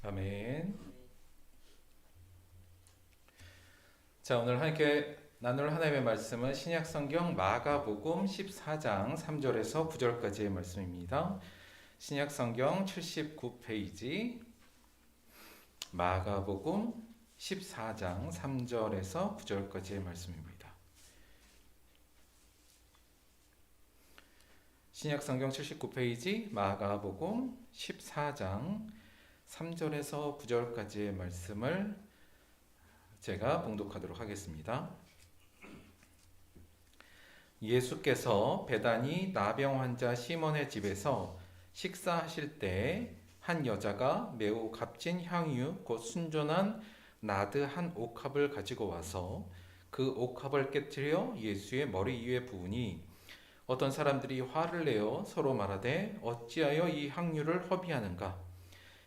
아멘. 자, 오늘 함께 나눌 하나님의 말씀은 신약성경 마가복음 14장 3절에서 9절까지의 말씀입니다. 신약성경 79페이지 마가복음 14장 3절에서 9절까지의 말씀입니다. 신약성경 79페이지 마가복음 14장 3절에서 9절까지의 말씀을 제가 봉독하도록 하겠습니다. 예수께서 베다니 나병 환자 시몬의 집에서 식사하실 때 한 여자가 매우 값진 향유 곧 순전한 나드 한 옥합을 가지고 와서 그 옥합을 깨뜨려 예수의 머리 위에 부으니 어떤 사람들이 화를 내어 서로 말하되 어찌하여 이 향유를 허비하는가?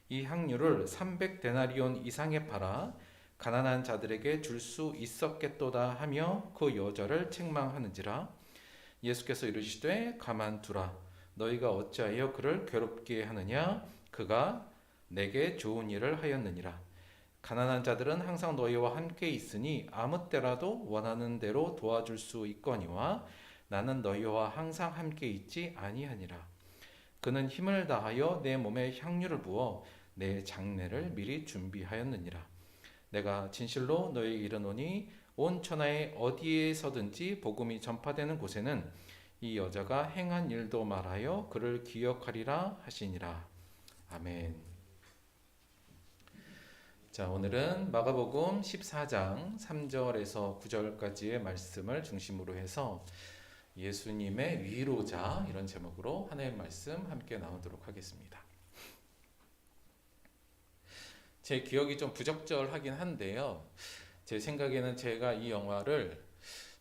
이 향유를 300데나리온 이상에 팔아 가난한 자들에게 줄 수 있었겠도다 하며 그 여자를 책망하는지라. 예수께서 이르시되 가만두라. 너희가 어찌하여 그를 괴롭게 하느냐? 그가 내게 좋은 일을 하였느니라. 가난한 자들은 항상 너희와 함께 있으니 아무 때라도 원하는 대로 도와줄 수 있거니와 나는 너희와 항상 함께 있지 아니하니라. 그는 힘을 다하여 내 몸에 향유를 부어 내 장례를 미리 준비하였느니라. 내가 진실로 너희에게 이르노니 온 천하에 어디에서든지 복음이 전파되는 곳에는 이 여자가 행한 일도 말하여 그를 기억하리라 하시니라. 아멘. 자, 오늘은 마가복음 14장 3절에서 9절까지의 말씀을 중심으로 해서 예수님의 위로자 이런 제목으로 하나님의 말씀 함께 나누도록 하겠습니다. 제 기억이 좀 부적절하긴 한데요. 제 생각에는 제가 이 영화를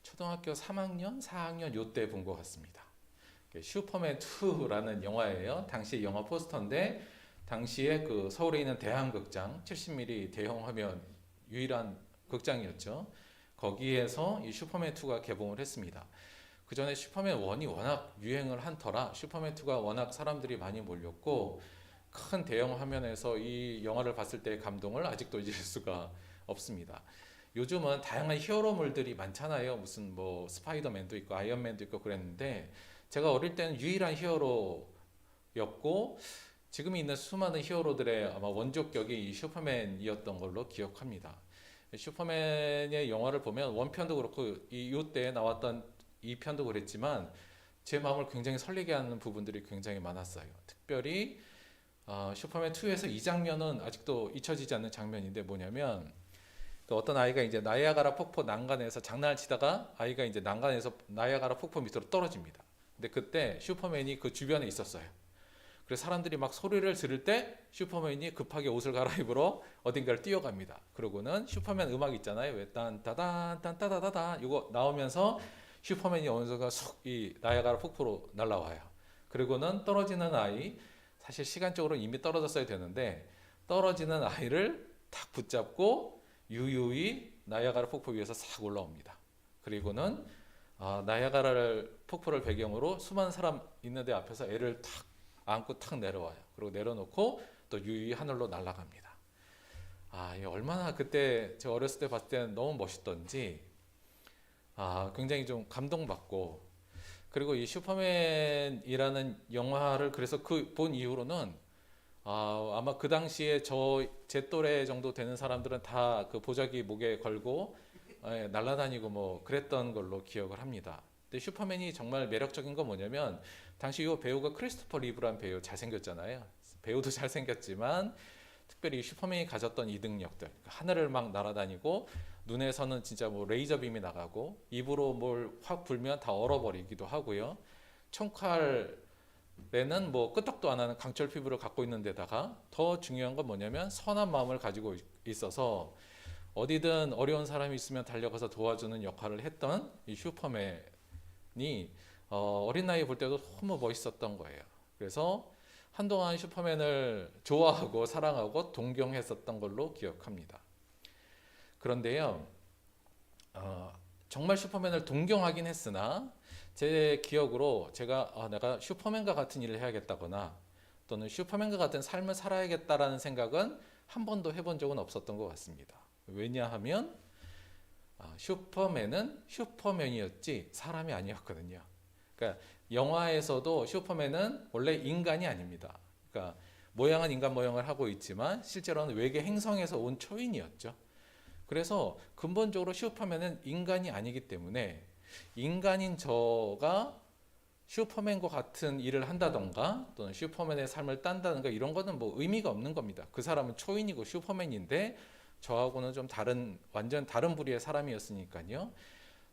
초등학교 3학년, 4학년 요때 본 것 같습니다. 슈퍼맨 2라는 영화예요. 당시 영화 포스터인데 당시에 그 서울에 있는 대한극장 70mm 대형 화면 유일한 극장이었죠. 거기에서 이 슈퍼맨 2가 개봉을 했습니다. 그 전에 슈퍼맨 1이 워낙 유행을 한 터라 슈퍼맨 2가 워낙 사람들이 많이 몰렸고 큰 대형 화면에서 이 영화를 봤을 때의 감동을 아직도 잊을 수가 없습니다. 요즘은 다양한 히어로물들이 많잖아요. 무슨 뭐 스파이더맨도 있고 아이언맨도 있고 그랬는데 제가 어릴 때는 유일한 히어로였고 지금 있는 수많은 히어로들의 아마 원조격이 이 슈퍼맨이었던 걸로 기억합니다. 슈퍼맨의 영화를 보면 원편도 그렇고 이때 나왔던 2편도 그랬지만 제 마음을 굉장히 설레게 하는 부분들이 굉장히 많았어요. 특별히 슈퍼맨 2에서 이 장면은 아직도 잊혀지지 않는 장면인데 뭐냐면 어떤 아이가 이제 나이아가라 폭포 난간에서 장난을 치다가 아이가 이제 난간에서 나이아가라 폭포 밑으로 떨어집니다. 근데 그때 슈퍼맨이 그 주변에 있었어요. 그래서 사람들이 막 소리를 지를 때 슈퍼맨이 급하게 옷을 갈아입으러 어딘가를 뛰어갑니다. 그러고는 슈퍼맨 음악 있잖아요. 왜 딴따단 딴따다다다 이거 나오면서 슈퍼맨이 어느샌가 쑥 이 나이아가라 폭포로 날아와요. 그리고는 떨어지는 아이 사실 시간적으로 이미 떨어졌어야 되는데 떨어지는 아이를 탁 붙잡고 유유히 나이아가라 폭포 위에서 싹 올라옵니다. 그리고는 나이아가라 폭포를 배경으로 수많은 사람 있는데 앞에서 애를 탁 안고 탁 내려와요. 그리고 내려놓고 또 유유히 하늘로 날아갑니다. 이게 얼마나 그때 제가 어렸을 때 봤을 때는 너무 멋있던지 굉장히 좀 감동받고 그리고 이 슈퍼맨이라는 영화를 그래서 그 본 이후로는 아마 그 당시에 제 또래 정도 되는 사람들은 다 그 보자기 목에 걸고 날아다니고 뭐 그랬던 걸로 기억을 합니다. 근데 슈퍼맨이 정말 매력적인 건 뭐냐면 당시 이 배우가 크리스토퍼 리브란 배우 잘생겼잖아요. 배우도 잘생겼지만 특별히 슈퍼맨이 가졌던 이 능력들 하늘을 막 날아다니고 눈에서는 진짜 뭐 레이저 빔이 나가고 입으로 뭘 확 불면 다 얼어버리기도 하고요. 총칼에는 뭐 끄떡도 안 하는 강철 피부를 갖고 있는 데다가 더 중요한 건 뭐냐면 선한 마음을 가지고 있어서 어디든 어려운 사람이 있으면 달려가서 도와주는 역할을 했던 이 슈퍼맨이 어린 나이에 볼 때도 너무 멋있었던 거예요. 그래서 한동안 슈퍼맨을 좋아하고 사랑하고 동경했었던 걸로 기억합니다. 그런데요, 정말 슈퍼맨을 동경하긴 했으나 제 기억으로 제가 내가 슈퍼맨과 같은 일을 해야겠다거나 또는 슈퍼맨과 같은 삶을 살아야겠다라는 생각은 한 번도 해본 적은 없었던 것 같습니다. 왜냐하면 슈퍼맨은 슈퍼맨이었지 사람이 아니었거든요. 그러니까 영화에서도 슈퍼맨은 원래 인간이 아닙니다. 그러니까 모양은 인간 모양을 하고 있지만 실제로는 외계 행성에서 온 초인이었죠. 그래서 근본적으로 슈퍼맨은 인간이 아니기 때문에 인간인 저가 슈퍼맨과 같은 일을 한다던가 또는 슈퍼맨의 삶을 딴다던가 이런 거는 뭐 의미가 없는 겁니다. 그 사람은 초인이고 슈퍼맨인데 저하고는 좀 완전 다른 부류의 사람이었으니까요.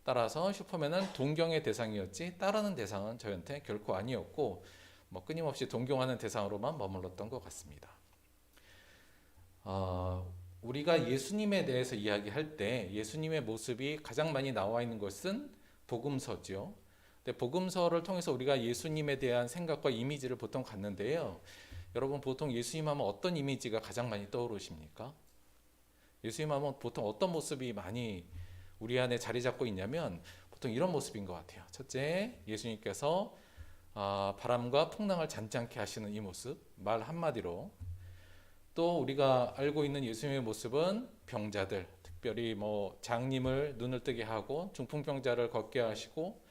따라서 슈퍼맨은 동경의 대상이었지 따르는 대상은 저한테 결코 아니었고 뭐 끊임없이 동경하는 대상으로만 머물렀던 것 같습니다. 우리가 예수님에 대해서 이야기할 때 예수님의 모습이 가장 많이 나와 있는 것은 복음서죠. 근데 복음서를 통해서 우리가 예수님에 대한 생각과 이미지를 보통 갖는데요. 여러분 보통 예수님 하면 어떤 이미지가 가장 많이 떠오르십니까? 예수님 하면 보통 어떤 모습이 많이 우리 안에 자리 잡고 있냐면 보통 이런 모습인 것 같아요. 첫째, 예수님께서 바람과 풍랑을 잔잔케 하시는 이 모습, 말 한마디로. 또 우리가 알고 있는 예수님의 모습은 병자들, 특별히 뭐 장님을 눈을 뜨게 하고 중풍병자를 걷게 하시고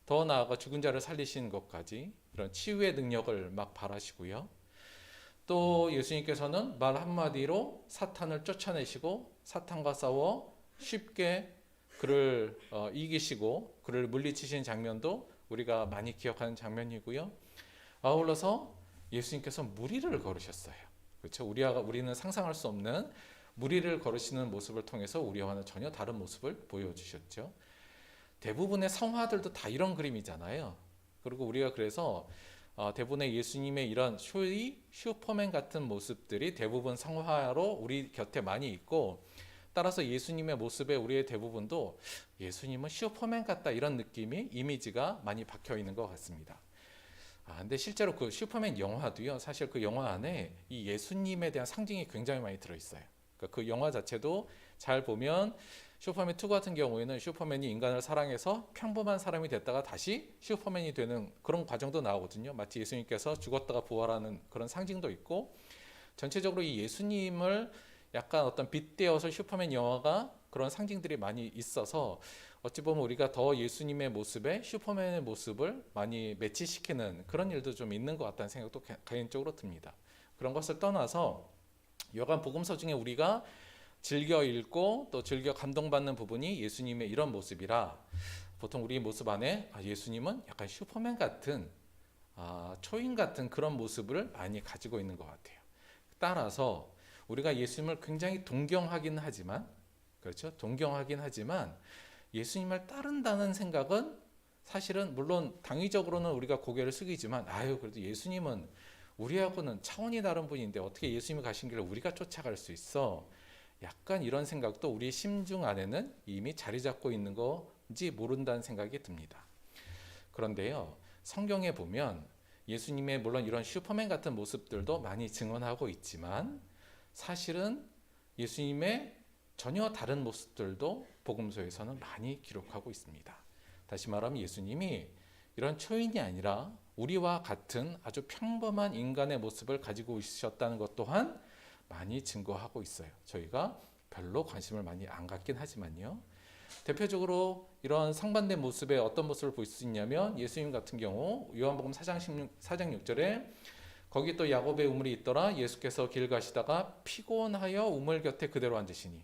더 나아가 죽은 자를 살리신 것까지 이런 치유의 능력을 막 발하시고요. 또 예수님께서는 말 한마디로 사탄을 쫓아내시고 사탄과 싸워 쉽게 그를 이기시고 그를 물리치신 장면도 우리가 많이 기억하는 장면이고요. 아울러서 예수님께서 무리를 걸으셨어요. 그렇죠? 우리는 상상할 수 없는 무리를 걸으시는 모습을 통해서 우리와는 전혀 다른 모습을 보여주셨죠. 대부분의 성화들도 다 이런 그림이잖아요. 그리고 우리가 그래서 대부분의 예수님의 이런 슈퍼맨 같은 모습들이 대부분 성화로 우리 곁에 많이 있고 따라서 예수님의 모습에 우리의 대부분도 예수님은 슈퍼맨 같다 이런 느낌이 이미지가 많이 박혀 있는 것 같습니다. 근데 실제로 그 슈퍼맨 영화도요. 사실 그 영화 안에 이 예수님에 대한 상징이 굉장히 많이 들어있어요. 그러니까 그 영화 자체도 잘 보면 슈퍼맨 2 같은 경우에는 슈퍼맨이 인간을 사랑해서 평범한 사람이 됐다가 다시 슈퍼맨이 되는 그런 과정도 나오거든요. 마치 예수님께서 죽었다가 부활하는 그런 상징도 있고 전체적으로 이 예수님을 약간 어떤 빗대어서 슈퍼맨 영화가 그런 상징들이 많이 있어서 어찌 보면 우리가 더 예수님의 모습에 슈퍼맨의 모습을 많이 매치시키는 그런 일도 좀 있는 것 같다는 생각도 개인적으로 듭니다. 그런 것을 떠나서 요한 복음서 중에 우리가 즐겨 읽고 또 즐겨 감동받는 부분이 예수님의 이런 모습이라 보통 우리 모습 안에 예수님은 약간 슈퍼맨 같은 초인 같은 그런 모습을 많이 가지고 있는 것 같아요. 따라서 우리가 예수님을 굉장히 동경하긴 하지만 그렇죠? 동경하긴 하지만 예수님을 따른다는 생각은 사실은 물론 당위적으로는 우리가 고개를 숙이지만 그래도 예수님은 우리하고는 차원이 다른 분인데 어떻게 예수님이 가신 길을 우리가 쫓아갈 수 있어? 약간 이런 생각도 우리 심중 안에는 이미 자리 잡고 있는 건지 모른다는 생각이 듭니다. 그런데요, 성경에 보면 예수님의 물론 이런 슈퍼맨 같은 모습들도 많이 증언하고 있지만 사실은 예수님의 전혀 다른 모습들도 복음서에서는 많이 기록하고 있습니다. 다시 말하면 예수님이 이런 초인이 아니라 우리와 같은 아주 평범한 인간의 모습을 가지고 있으셨다는 것 또한 많이 증거하고 있어요. 저희가 별로 관심을 많이 안 갖긴 하지만요. 대표적으로 이런 상반된 모습에 어떤 모습을 볼 수 있냐면 예수님 같은 경우 요한복음 4장 6절에 거기 또 야곱의 우물이 있더라. 예수께서 길 가시다가 피곤하여 우물 곁에 그대로 앉으시니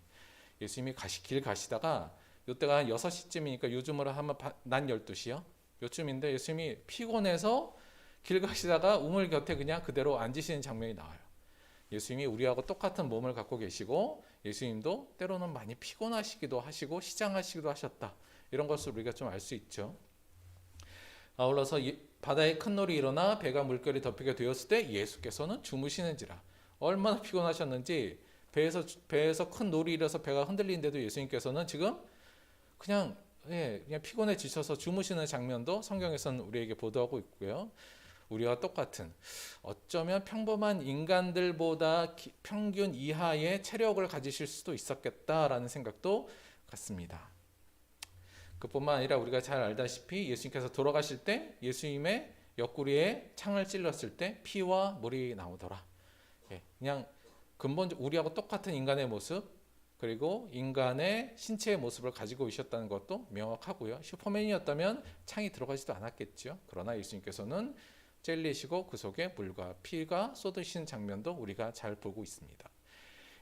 예수님이 길 가시다가 이때가 한 6시쯤이니까 요즘으로 하면 낮 12시요. 요쯤인데 예수님이 피곤해서 길 가시다가 우물 곁에 그냥 그대로 앉으시는 장면이 나와요. 예수님이 우리하고 똑같은 몸을 갖고 계시고 예수님도 때로는 많이 피곤하시기도 하시고 시장하시기도 하셨다. 이런 것을 우리가 좀 알 수 있죠. 아울러서 바다에 큰 놀이 일어나 배가 물결이 덮이게 되었을 때 예수께서는 주무시는지라. 얼마나 피곤하셨는지 배에서 큰 놀이 일어서 배가 흔들리는데도 예수님께서는 지금 그냥 피곤해 지셔서 주무시는 장면도 성경에서는 우리에게 보도하고 있고요. 우리와 똑같은 어쩌면 평범한 인간들보다 평균 이하의 체력을 가지실 수도 있었겠다라는 생각도 같습니다. 그뿐만 아니라 우리가 잘 알다시피 예수님께서 돌아가실 때 예수님의 옆구리에 창을 찔렀을 때 피와 물이 나오더라. 그냥 근본적으로 우리하고 똑같은 인간의 모습, 그리고 인간의 신체의 모습을 가지고 있었다는 것도 명확하고요. 슈퍼맨이었다면 창이 들어가지도 않았겠죠. 그러나 예수님께서는 젤리시고 그 속에 물과 피가 쏟으시는 장면도 우리가 잘 보고 있습니다.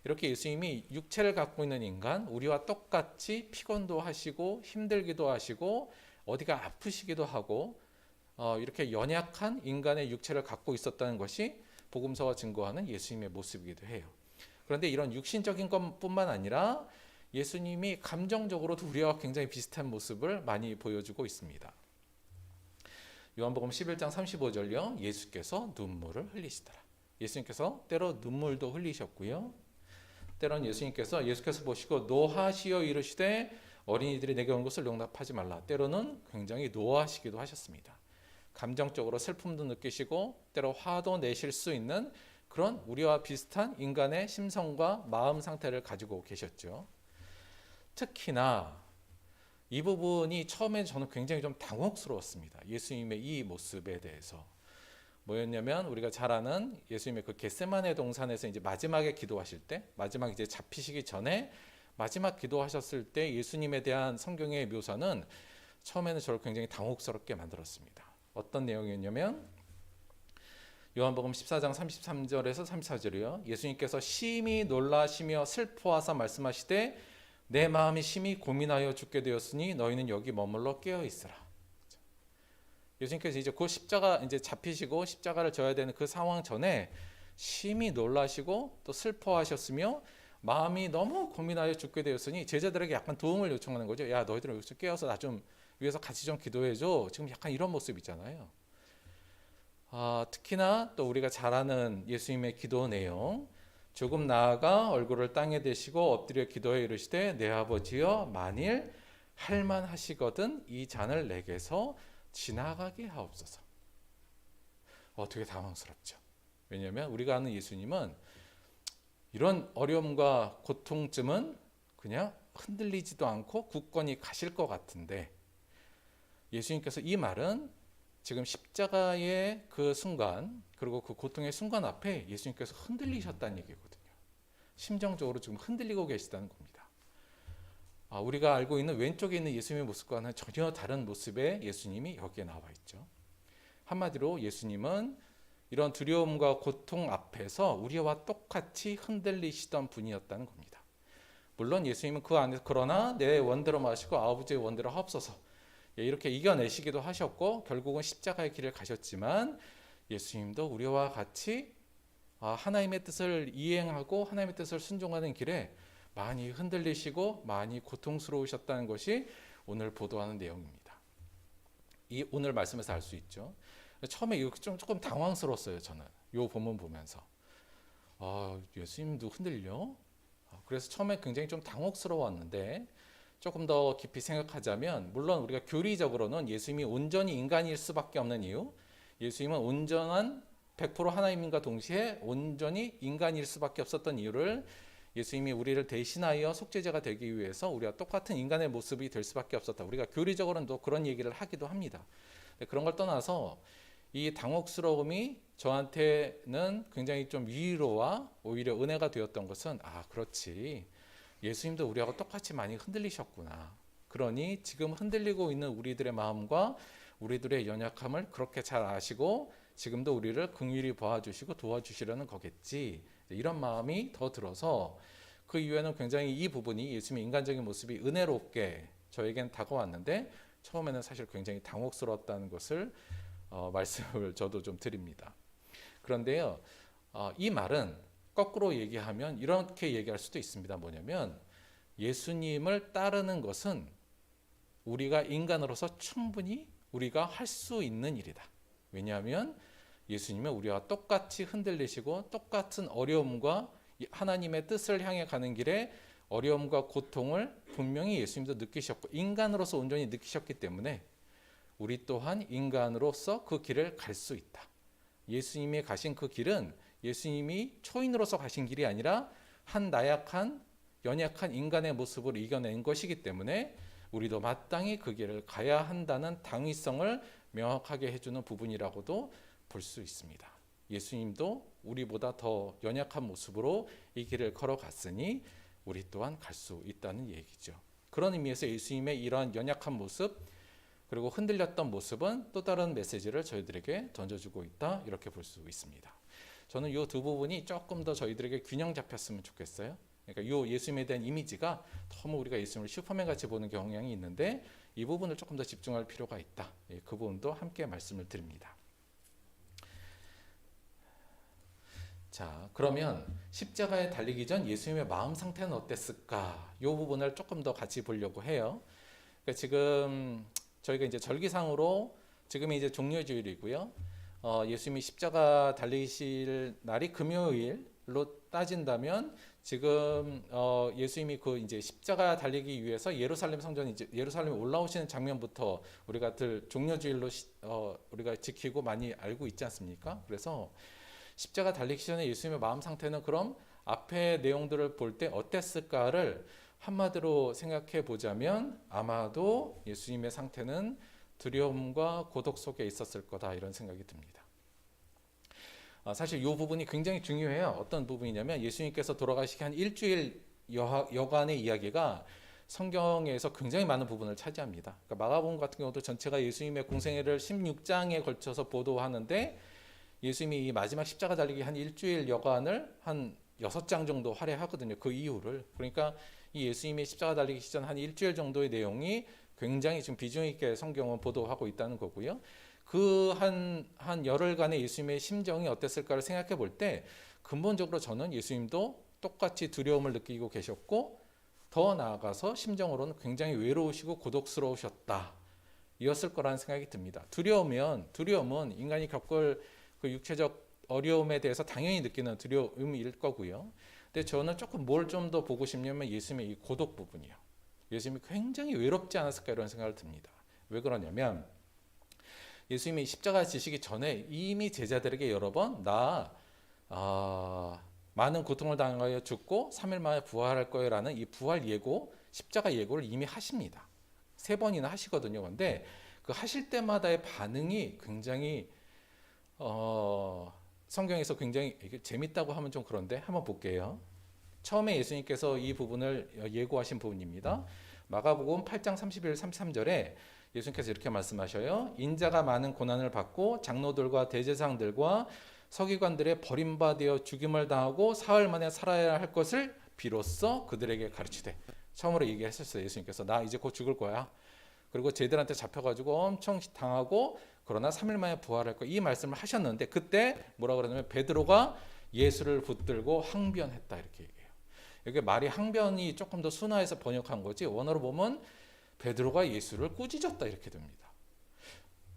이렇게 예수님이 육체를 갖고 있는 인간, 우리와 똑같이 피곤도 하시고 힘들기도 하시고 어디가 아프시기도 하고 이렇게 연약한 인간의 육체를 갖고 있었다는 것이 복음서가 증거하는 예수님의 모습이기도 해요. 그런데 이런 육신적인 것뿐만 아니라 예수님이 감정적으로도 우리와 굉장히 비슷한 모습을 많이 보여주고 있습니다. 요한복음 11장 35절요. 예수께서 눈물을 흘리시더라. 예수님께서 때로 눈물도 흘리셨고요. 때로는 예수께서 보시고 노하시어 이르시되 어린이들이 내게 온 것을 용납하지 말라. 때로는 굉장히 노하시기도 하셨습니다. 감정적으로 슬픔도 느끼시고 때로 화도 내실 수 있는 그런 우리와 비슷한 인간의 심성과 마음 상태를 가지고 계셨죠. 특히나 이 부분이 처음에 저는 굉장히 좀 당혹스러웠습니다. 예수님의 이 모습에 대해서. 뭐였냐면 우리가 잘 아는 예수님의 그 겟세마네 동산에서 이제 마지막에 기도하실 때, 마지막 이제 잡히시기 전에 마지막 기도하셨을 때 예수님에 대한 성경의 묘사는 처음에는 저를 굉장히 당혹스럽게 만들었습니다. 어떤 내용이었냐면 요한복음 14장 33절에서 34절이요. 예수님께서 심히 놀라시며 슬퍼하사 말씀하시되 내 마음이 심히 고민하여 죽게 되었으니 너희는 여기 머물러 깨어 있으라. 예수님께서 이제 그 십자가 이제 잡히시고 십자가를 져야 되는 그 상황 전에 심히 놀라시고 또 슬퍼하셨으며 마음이 너무 고민하여 죽게 되었으니 제자들에게 약간 도움을 요청하는 거죠. 야, 너희들은 여기서 깨어서 나 좀 위에서 같이 좀 기도해줘. 지금 약간 이런 모습 있잖아요. 특히나 또 우리가 잘 아는 예수님의 기도 내용, 조금 나아가 얼굴을 땅에 대시고 엎드려 기도해 이르시되 내 아버지여 만일 할만하시거든 이 잔을 내게서 지나가게 하옵소서. 되게 당황스럽죠. 왜냐하면 우리가 아는 예수님은 이런 어려움과 고통쯤은 그냥 흔들리지도 않고 굳건히 가실 것 같은데 예수님께서 이 말은 지금 십자가의 그 순간 그리고 그 고통의 순간 앞에 예수님께서 흔들리셨다는 얘기거든요. 심정적으로 지금 흔들리고 계시다는 겁니다. 우리가 알고 있는 왼쪽에 있는 예수님의 모습과는 전혀 다른 모습의 예수님이 여기에 나와 있죠. 한마디로 예수님은 이런 두려움과 고통 앞에서 우리와 똑같이 흔들리시던 분이었다는 겁니다. 물론 예수님은 그 안에서 그러나 내 원대로 마시고 아버지의 원대로 하옵소서 이렇게 이겨내시기도 하셨고 결국은 십자가의 길을 가셨지만 예수님도 우리와 같이 하나님의 뜻을 이행하고 하나님의 뜻을 순종하는 길에 많이 흔들리시고 많이 고통스러우셨다는 것이 오늘 보도하는 내용입니다. 이 오늘 말씀에서 알 수 있죠. 처음에 이거 조금 당황스러웠어요. 저는 이 본문 보면서 예수님도 흔들려? 그래서 처음에 굉장히 좀 당혹스러웠는데 조금 더 깊이 생각하자면 물론 우리가 교리적으로는 예수님이 온전히 인간일 수밖에 없는 이유, 예수님은 온전한 100% 하나님과 동시에 온전히 인간일 수밖에 없었던 이유를 예수님이 우리를 대신하여 속죄자가 되기 위해서 우리와 똑같은 인간의 모습이 될 수밖에 없었다. 우리가 교리적으로는 또 그런 얘기를 하기도 합니다. 그런 걸 떠나서 이 당혹스러움이 저한테는 굉장히 좀 위로와 오히려 은혜가 되었던 것은 그렇지. 예수님도 우리하고 똑같이 많이 흔들리셨구나. 그러니 지금 흔들리고 있는 우리들의 마음과 우리들의 연약함을 그렇게 잘 아시고 지금도 우리를 긍휼히 봐주시고 도와주시려는 거겠지. 이런 마음이 더 들어서 그 이후에는 굉장히 이 부분이 예수님의 인간적인 모습이 은혜롭게 저에겐 다가왔는데 처음에는 사실 굉장히 당혹스러웠다는 것을 말씀을 저도 좀 드립니다. 그런데요, 이 말은 거꾸로 얘기하면 이렇게 얘기할 수도 있습니다. 뭐냐면 예수님을 따르는 것은 우리가 인간으로서 충분히 우리가 할 수 있는 일이다. 왜냐하면 예수님은 우리와 똑같이 흔들리시고 똑같은 어려움과 하나님의 뜻을 향해 가는 길에 어려움과 고통을 분명히 예수님도 느끼셨고 인간으로서 온전히 느끼셨기 때문에 우리 또한 인간으로서 그 길을 갈 수 있다. 예수님이 가신 그 길은 예수님이 초인으로서 가신 길이 아니라 한 나약한 연약한 인간의 모습을 이겨낸 것이기 때문에 우리도 마땅히 그 길을 가야 한다는 당위성을 명확하게 해주는 부분이라고도 볼 수 있습니다. 예수님도 우리보다 더 연약한 모습으로 이 길을 걸어갔으니 우리 또한 갈 수 있다는 얘기죠. 그런 의미에서 예수님의 이러한 연약한 모습 그리고 흔들렸던 모습은 또 다른 메시지를 저희들에게 던져주고 있다, 이렇게 볼 수 있습니다. 저는 이 두 부분이 조금 더 저희들에게 균형 잡혔으면 좋겠어요. 그러니까 이 예수님에 대한 이미지가 너무 우리가 예수님을 슈퍼맨 같이 보는 경향이 있는데 이 부분을 조금 더 집중할 필요가 있다. 그 부분도 함께 말씀을 드립니다. 자, 그러면 십자가에 달리기 전 예수님의 마음 상태는 어땠을까? 이 부분을 조금 더 같이 보려고 해요. 그러니까 지금 저희가 이제 절기상으로 지금이 이제 종료주일이고요. 예수님이 십자가 달리실 날이 금요일로 따진다면 지금 예수님이 그 이제 십자가 달리기 위해서 예루살렘 성전 이제 예루살렘에 올라오시는 장면부터 우리가 종료주일로 우리가 지키고 많이 알고 있지 않습니까? 그래서 십자가 달리기 전에 예수님의 마음 상태는 그럼 앞의 내용들을 볼 때 어땠을까를 한마디로 생각해 보자면 아마도 예수님의 상태는 두려움과 고독 속에 있었을 거다, 이런 생각이 듭니다. 사실 이 부분이 굉장히 중요해요. 어떤 부분이냐면 예수님께서 돌아가시기 한 일주일 여간의 이야기가 성경에서 굉장히 많은 부분을 차지합니다. 그러니까 마가복음 같은 경우도 전체가 예수님의 공생애를 16장에 걸쳐서 보도하는데 예수님이 이 마지막 십자가 달리기 한 일주일 여간을 한 6장 정도 할애하거든요. 그 이유를. 그러니까 이 예수님의 십자가 달리기 시전 한 일주일 정도의 내용이 굉장히 지금 비중 있게 성경은 보도하고 있다는 거고요. 그 한 열흘간의 예수님의 심정이 어땠을까를 생각해 볼 때 근본적으로 저는 예수님도 똑같이 두려움을 느끼고 계셨고 더 나아가서 심정으로는 굉장히 외로우시고 고독스러우셨다, 이었을 거라는 생각이 듭니다. 두려움은 인간이 겪을 그 육체적 어려움에 대해서 당연히 느끼는 두려움일 거고요. 근데 저는 조금 뭘 좀 더 보고 싶냐면 예수님의 이 고독 부분이요. 예수님이 굉장히 외롭지 않았을까, 이런 생각을 듭니다. 왜 그러냐면 예수님이 십자가 지시기 전에 이미 제자들에게 여러 번 많은 고통을 당하여 죽고 3일 만에 부활할 거예요라는 이 부활 예고, 십자가 예고를 이미 하십니다. 3번이나 하시거든요. 그런데 그 하실 때마다의 반응이 굉장히 성경에서 굉장히 이게 재밌다고 하면 좀 그런데 한번 볼게요. 처음에 예수님께서 이 부분을 예고하신 부분입니다. 마가복음 8장 31, 33절에 예수님께서 이렇게 말씀하셔요. 인자가 많은 고난을 받고 장로들과 대제사장들과 서기관들의 버림받아 죽임을 당하고 사흘 만에 살아야 할 것을 비로소 그들에게 가르치되, 처음으로 얘기하셨어요. 예수님께서 나 이제 곧 죽을 거야. 그리고 쟤들한테 잡혀가지고 엄청 당하고 그러나 3일 만에 부활할 거야, 이 말씀을 하셨는데 그때 뭐라 그러냐면 베드로가 예수를 붙들고 항변했다, 이렇게 얘기해요. 이게 말이 항변이 조금 더 순화해서 번역한 거지 원어로 보면 베드로가 예수를 꾸짖었다, 이렇게 됩니다.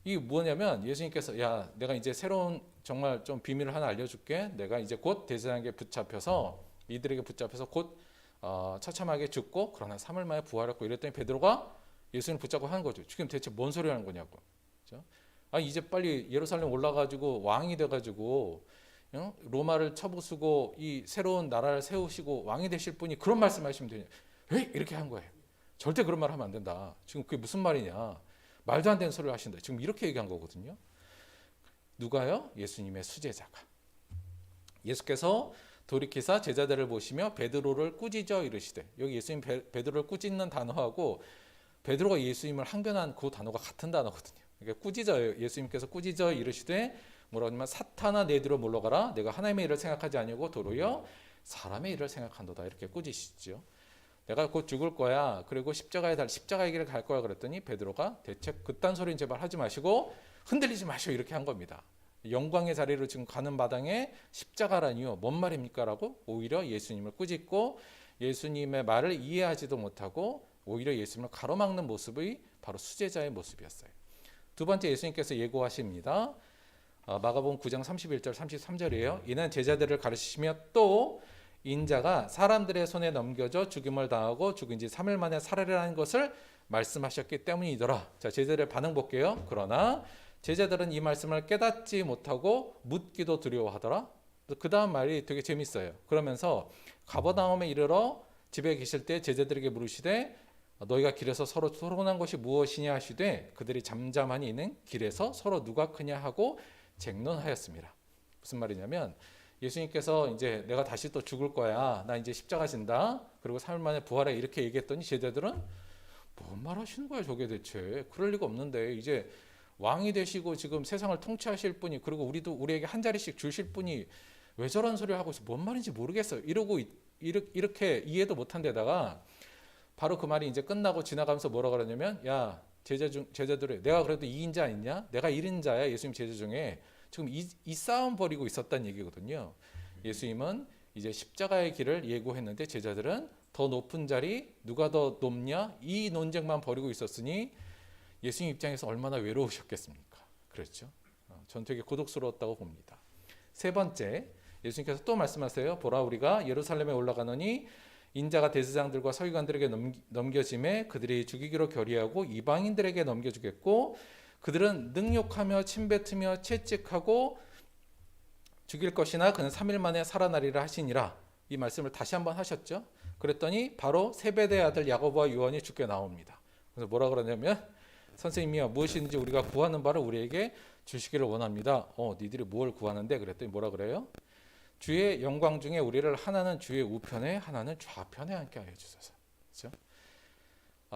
이게 뭐냐면 예수님께서 야, 내가 이제 새로운 정말 좀 비밀을 하나 알려줄게. 내가 이제 곧 대제사장에게 붙잡혀서 이들에게 붙잡혀서 곧 처참하게 죽고 그러나 3일 만에 부활했고, 이랬더니 베드로가 예수님을 붙잡고 하는 거죠. 지금 대체 뭔 소리 하는 거냐고. 그렇죠? 이제 빨리 예루살렘 올라가지고 왕이 돼가지고 로마를 쳐부수고 이 새로운 나라를 세우시고 왕이 되실 분이 그런 말씀하시면 되냐? 에이, 이렇게 한 거예요. 절대 그런 말 하면 안 된다. 지금 그게 무슨 말이냐? 말도 안 되는 소리를 하신다. 지금 이렇게 얘기한 거거든요. 누가요? 예수님의 수제자가. 예수께서 돌이키사 제자들을 보시며 베드로를 꾸짖어 이르시되, 여기 예수님 베드로를 꾸짖는 단어하고 베드로가 예수님을 항변한 그 단어가 같은 단어거든요. 그러니까 꾸짖어요. 예수님께서 꾸짖어 이르시되 뭐라고 하냐면 사탄아 내 뒤로 물러가라. 내가 하나님의 일을 생각하지 아니하고 도리어 사람의 일을 생각한도다. 이렇게 꾸짖으시죠. 내가 곧 죽을 거야. 그리고 십자가의 길을 갈 거야. 그랬더니 베드로가 대체 그딴 소리는 제발 하지 마시고 흔들리지 마시오. 이렇게 한 겁니다. 영광의 자리로 지금 가는 마당에 십자가라니요. 뭔 말입니까? 라고 오히려 예수님을 꾸짖고 예수님의 말을 이해하지도 못하고 오히려 예수님을 가로막는 모습이 바로 수제자의 모습이었어요. 두 번째 예수님께서 예고하십니다. 마가복음 9장 31절 33절이에요. 이는 제자들을 가르치시며 또 인자가 사람들의 손에 넘겨져 죽임을 당하고 죽은 지 3일 만에 살아나는 것을 말씀하셨기 때문이더라. 자, 제자들의 반응 볼게요. 그러나 제자들은 이 말씀을 깨닫지 못하고 묻기도 두려워하더라. 그 다음 말이 되게 재밌어요. 그러면서 가버나움에 이르러 집에 계실 때 제자들에게 물으시되 너희가 길에서 서로 토론한 것이 무엇이냐 하시되 그들이 잠잠하니 있는 길에서 서로 누가 크냐 하고 쟁론하였습니다. 무슨 말이냐면 예수님께서 이제 내가 다시 또 죽을 거야. 나 이제 십자가 진다. 그리고 3일 만에 부활해. 이렇게 얘기했더니 제자들은 뭔 말 하시는 거야 저게 대체. 그럴 리가 없는데 이제 왕이 되시고 지금 세상을 통치하실 분이 그리고 우리에게 한 자리씩 주실 분이 왜 저런 소리를 하고 있어. 뭔 말인지 모르겠어요. 이러고 이렇게 이해도 못한 데다가 바로 그 말이 이제 끝나고 지나가면서 뭐라 그러냐면 야 제자들이 내가 그래도 2인자 아니냐? 내가 1인자야 예수님 제자 중에. 지금 이 싸움 벌이고 있었다는 얘기거든요. 예수님은 이제 십자가의 길을 예고했는데 제자들은 더 높은 자리 누가 더 높냐 이 논쟁만 벌이고 있었으니 예수님 입장에서 얼마나 외로우셨겠습니까? 그렇죠. 전 되게 고독스러웠다고 봅니다. 세 번째 예수님께서 또 말씀하세요. 보라 우리가 예루살렘에 올라가노니 인자가 대제사장들과 서기관들에게 넘겨짐에 그들이 죽이기로 결의하고 이방인들에게 넘겨주겠고 그들은 능욕하며 침뱉으며 채찍하고 죽일 것이나 그는 3일 만에 살아나리라 하시니라. 이 말씀을 다시 한번 하셨죠. 그랬더니 바로 세베대의 아들 야고보와 요한이 죽게 나옵니다. 그래서 뭐라 그러냐면 선생님이여 무엇이든지 우리가 구하는 바를 우리에게 주시기를 원합니다. 니들이 뭘 구하는데? 그랬더니 뭐라 그래요? 주의 영광 중에 우리를 하나는 주의 우편에 하나는 좌편에 앉게 하여 주소서. 그렇죠?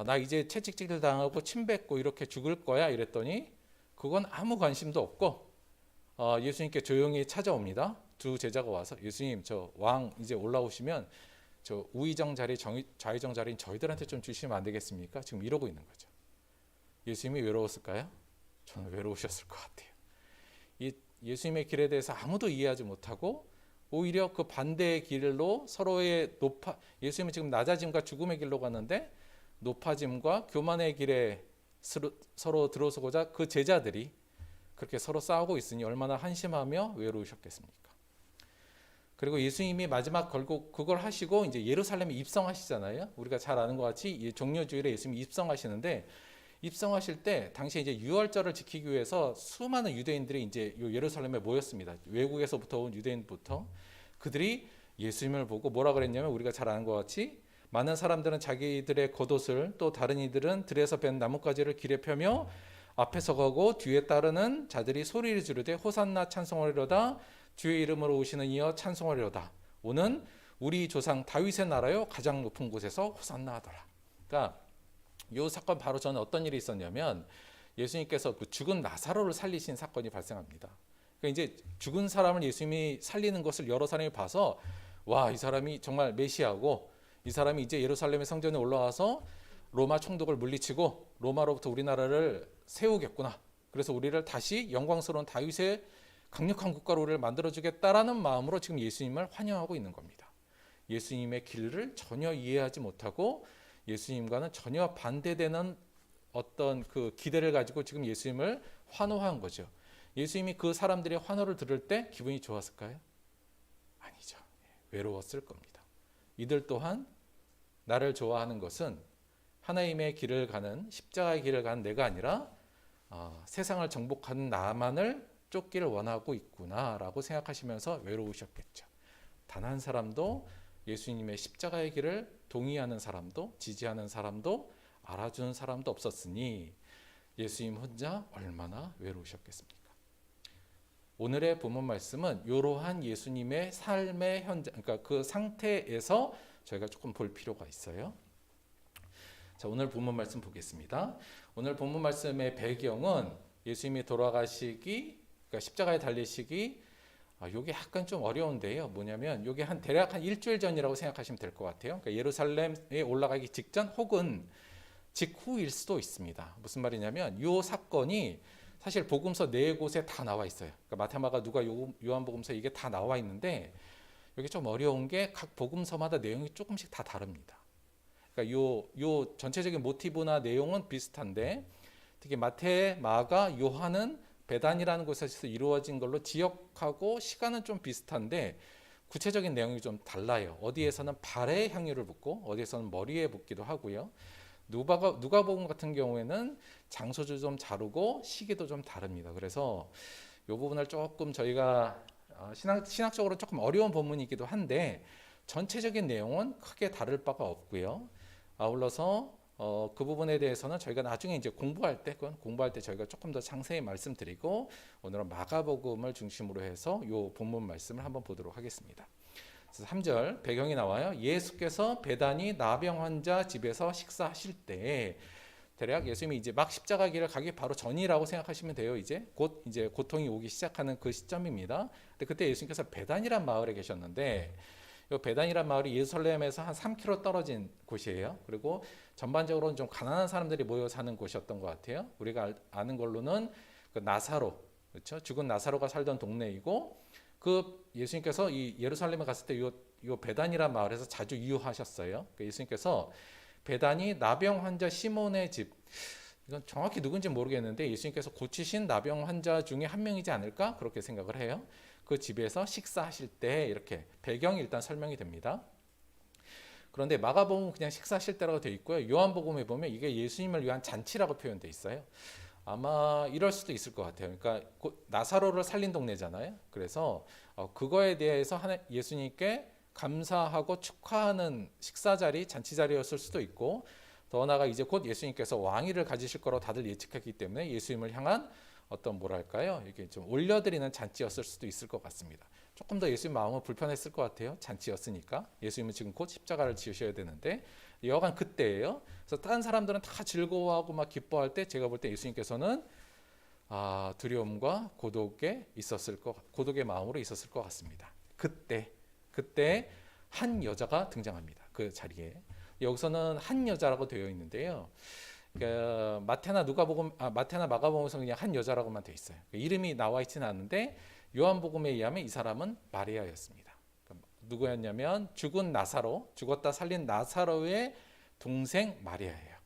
나 이제 채찍질 당하고 침뱉고 이렇게 죽을 거야 이랬더니 그건 아무 관심도 없고 예수님께 조용히 찾아옵니다. 두 제자가 와서 예수님 저 왕 이제 올라오시면 저 우의정 자리 좌의정 자리인 저희들한테 좀 주시면 안 되겠습니까? 지금 이러고 있는 거죠. 예수님이 외로웠을까요? 저는 외로우셨을 것 같아요. 예수님의 길에 대해서 아무도 이해하지 못하고 오히려 그 반대의 길로 서로의 예수님은 지금 낮아짐과 죽음의 길로 갔는데 높아짐과 교만의 길에 서로 들어서고자 그 제자들이 그렇게 서로 싸우고 있으니 얼마나 한심하며 외로우셨겠습니까? 그리고 예수님이 마지막 결국 그걸 하시고 이제 예루살렘에 입성하시잖아요. 우리가 잘 아는 것 같이 종려주일에 예수님이 입성하시는데 입성하실 때 당시에 이제 유월절을 지키기 위해서 수많은 유대인들이 이제 예루살렘에 모였습니다. 외국에서부터 온 유대인부터 그들이 예수님을 보고 뭐라 그랬냐면 우리가 잘 아는 것 같이 많은 사람들은 자기들의 겉옷을 또 다른 이들은 들에서 벤 나뭇가지를 길에 펴며 앞에 서가고 뒤에 따르는 자들이 소리를 지르되 호산나 찬송하리로다 주의 이름으로 오시는 이여 찬송하리로다 오는 우리 조상 다윗의 나라요 가장 높은 곳에서 호산나 하더라. 그러니까 이 사건 바로 전에 어떤 일이 있었냐면 예수님께서 그 죽은 나사로를 살리신 사건이 발생합니다. 그러니까 이제 죽은 사람을 예수님이 살리는 것을 여러 사람이 봐서 와, 이 사람이 정말 메시아고 이 사람이 이제 예루살렘의 성전에 올라와서 로마 총독을 물리치고 로마로부터 우리나라를 세우겠구나. 그래서 우리를 다시 영광스러운 다윗의 강력한 국가로 우리를 만들어주겠다라는 마음으로 지금 예수님을 환영하고 있는 겁니다. 예수님의 길을 전혀 이해하지 못하고 예수님과는 전혀 반대되는 어떤 그 기대를 가지고 지금 예수님을 환호한 거죠. 예수님이 그 사람들의 환호를 들을 때 기분이 좋았을까요? 아니죠. 외로웠을 겁니다. 이들 또한 나를 좋아하는 것은 하나님의 길을 가는 십자가의 길을 가는 내가 아니라 세상을 정복하는 나만을 쫓기를 원하고 있구나라고 생각하시면서 외로우셨겠죠. 단 한 사람도 예수님의 십자가의 길을 동의하는 사람도 지지하는 사람도 알아주는 사람도 없었으니 예수님 혼자 얼마나 외로우셨겠습니까? 오늘의 본문 말씀은 이러한 예수님의 삶의 현장, 그러니까 그 상태에서 저희가 조금 볼 필요가 있어요. 자, 오늘 본문 말씀 보겠습니다. 오늘 본문 말씀의 배경은 예수님이 돌아가시기, 그러니까 십자가에 달리시기, 이게 약간 좀 어려운데요. 뭐냐면 이게 대략 한 일주일 전이라고 생각하시면 될 것 같아요. 그러니까 예루살렘에 올라가기 직전 혹은 직후일 수도 있습니다. 무슨 말이냐면 이 사건이 사실 복음서 네 곳에 다 나와 있어요. 그러니까 마태, 마가, 누가, 요한복음서 이게 다 나와 있는데 여기 좀 어려운 게 각 복음서마다 내용이 조금씩 다 다릅니다. 그러니까 요 전체적인 모티브나 내용은 비슷한데 특히 마태, 마가, 요한은 베단이라는 곳에서 이루어진 걸로 지역하고 시간은 좀 비슷한데 구체적인 내용이 좀 달라요. 어디에서는 발에 향유를 붓고 어디에서는 머리에 붓기도 하고요. 누가복음 같은 경우에는 장소도 좀 다르고 시기도 좀 다릅니다. 그래서 이 부분을 조금 저희가 신학적으로 조금 어려운 본문이기도 한데 전체적인 내용은 크게 다를 바가 없고요. 아울러서 그 부분에 대해서는 저희가 나중에 이제 공부할 때, 그건 공부할 때 저희가 조금 더 상세히 말씀드리고, 오늘은 마가복음을 중심으로 해서 요 본문 말씀을 한번 보도록 하겠습니다. 3절 배경이 나와요. 예수께서 베다니 나병 환자 집에서 식사하실 때, 대략 예수님이 이제 막 십자가 길을 가기 바로 전이라고 생각하시면 돼요. 이제 곧 이제 고통이 오기 시작하는 그 시점입니다. 근데 그때 예수님께서 베단이란 마을에 계셨는데, 이 베단이란 마을이 예루살렘에서 한 3km 떨어진 곳이에요. 그리고 전반적으로는 좀 가난한 사람들이 모여 사는 곳이었던 것 같아요. 우리가 아는 걸로는 그 나사로, 그렇죠? 죽은 나사로가 살던 동네이고, 그 예수님께서 이 예루살렘에 갔을 때 이 베단이란 마을에서 자주 이유하셨어요. 그 예수님께서 베다니 나병 환자 시몬의 집, 이건 정확히 누군지 모르겠는데 예수님께서 고치신 나병 환자 중에 한 명이지 않을까 그렇게 생각을 해요. 그 집에서 식사하실 때 이렇게 배경이 일단 설명이 됩니다. 그런데 마가복음은 그냥 식사하실 때라고 되어 있고요. 요한복음에 보면 이게 예수님을 위한 잔치라고 표현되어 있어요. 아마 이럴 수도 있을 것 같아요. 그러니까 나사로를 살린 동네잖아요. 그래서 그거에 대해서 예수님께 감사하고 축하하는 식사 자리, 잔치 자리였을 수도 있고, 더 나아가 이제 곧 예수님께서 왕위를 가지실 거라고 다들 예측했기 때문에 예수님을 향한 어떤 뭐랄까요, 이게 좀 올려드리는 잔치였을 수도 있을 것 같습니다. 조금 더 예수님 마음은 불편했을 것 같아요. 잔치였으니까. 예수님은 지금 곧 십자가를 지으셔야 되는데, 여간 그때예요. 그래서 다른 사람들은 다 즐거워하고 막 기뻐할 때, 제가 볼 때 예수님께서는 두려움과 고독의 마음으로 있었을 것 같습니다. 그때 한 여자가 등장합니다. 그 자리에. 여기서는 한 여자라고 되어 있는데요. 그러니까 마태나 마가복음에서 그냥 한 여자라고만 되어 있어요. 이름이 나와 있지는 않은데 요한복음에 의하면 이 사람은 마리아였습니다. 그러니까 누구였냐면 죽었다 살린 나사로의 동생 마리아예요.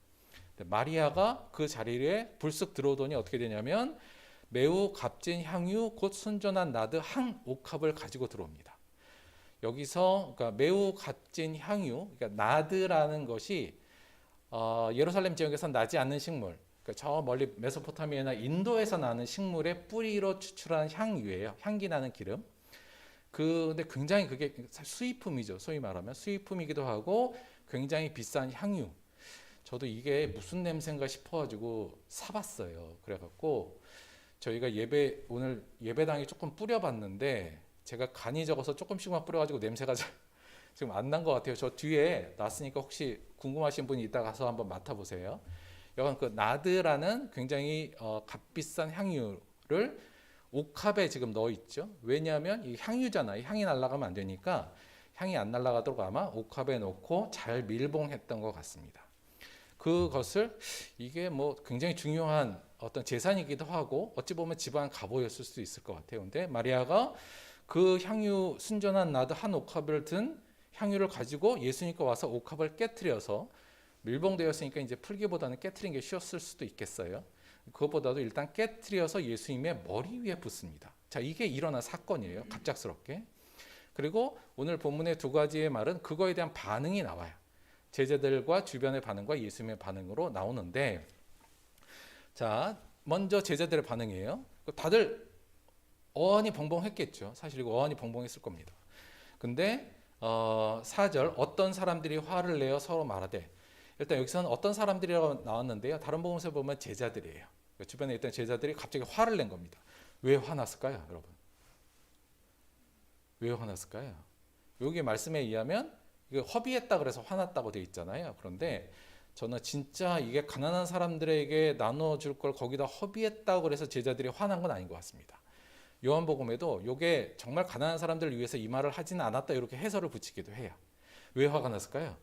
마리아가 그 자리에 불쑥 들어오더니 어떻게 되냐면 매우 값진 향유 곧 순전한 나드 한 옥합을 가지고 들어옵니다. 여기서 그러니까 매우 값진 향유, 그러니까 나드라는 것이 예루살렘 지역에서 나지 않는 식물, 그러니까 저 멀리 메소포타미아나 인도에서 나는 식물의 뿌리로 추출한 향유예요. 향기 나는 기름. 근데 굉장히 그게 수입품이죠. 소위 말하면 수입품이기도 하고 굉장히 비싼 향유. 저도 이게 무슨 냄새인가 싶어가지고 사봤어요. 그래갖고 저희가 오늘 예배당에 조금 뿌려봤는데 제가 간이 적어서 조금씩만 뿌려가지고 냄새가 지금 안 난 것 같아요. 저 뒤에 놨으니까 혹시 궁금하신 분이 이따 가서 한번 맡아보세요. 여간 그 나드라는 굉장히 값비싼 향유를 옥합에 지금 넣어 있죠. 왜냐하면 이 향유잖아요. 향이 날아가면 안 되니까 향이 안 날아가도록 아마 옥합에 넣고 잘 밀봉했던 것 같습니다. 그것을 이게 뭐 굉장히 중요한 어떤 재산이기도 하고 어찌 보면 집안 갑오였을 수도 있을 것 같아요. 근데 마리아가 그 향유 순전한 나드 한 옥합을 든 향유를 가지고 예수님께 와서 옥합을 깨트려서 밀봉되었으니까 이제 풀기보다는 깨트린 게 쉬웠을 수도 있겠어요. 그것보다도 일단 깨트려서 예수님의 머리 위에 붓습니다. 자, 이게 일어난 사건이에요. 갑작스럽게. 그리고 오늘 본문의 두 가지의 말은 그거에 대한 반응이 나와요. 제자들과 주변의 반응과 예수님의 반응으로 나오는데, 자, 먼저 제자들의 반응이에요. 다들 어안이 벙벙했겠죠. 사실 이거 어안이 벙벙했을 겁니다. 근데 4절 어떤 사람들이 화를 내어 서로 말하되, 일단 여기서는 어떤 사람들이라고 나왔는데요. 다른 복음서에 보면 제자들이에요. 주변에 있던 제자들이 갑자기 화를 낸 겁니다. 왜 화났을까요, 여러분? 왜 화났을까요? 여기 말씀에 의하면 이게 허비했다 그래서 화났다고 되어 있잖아요. 그런데 저는 진짜 이게 가난한 사람들에게 나눠줄 걸 거기다 허비했다고 그래서 제자들이 화난 건 아닌 것 같습니다. 요한복음에도 이게 정말 가난한 사람들을 위해서 이 말을 하지는 않았다 이렇게 해설을 붙이기도 해요. 왜 화가 났을까요?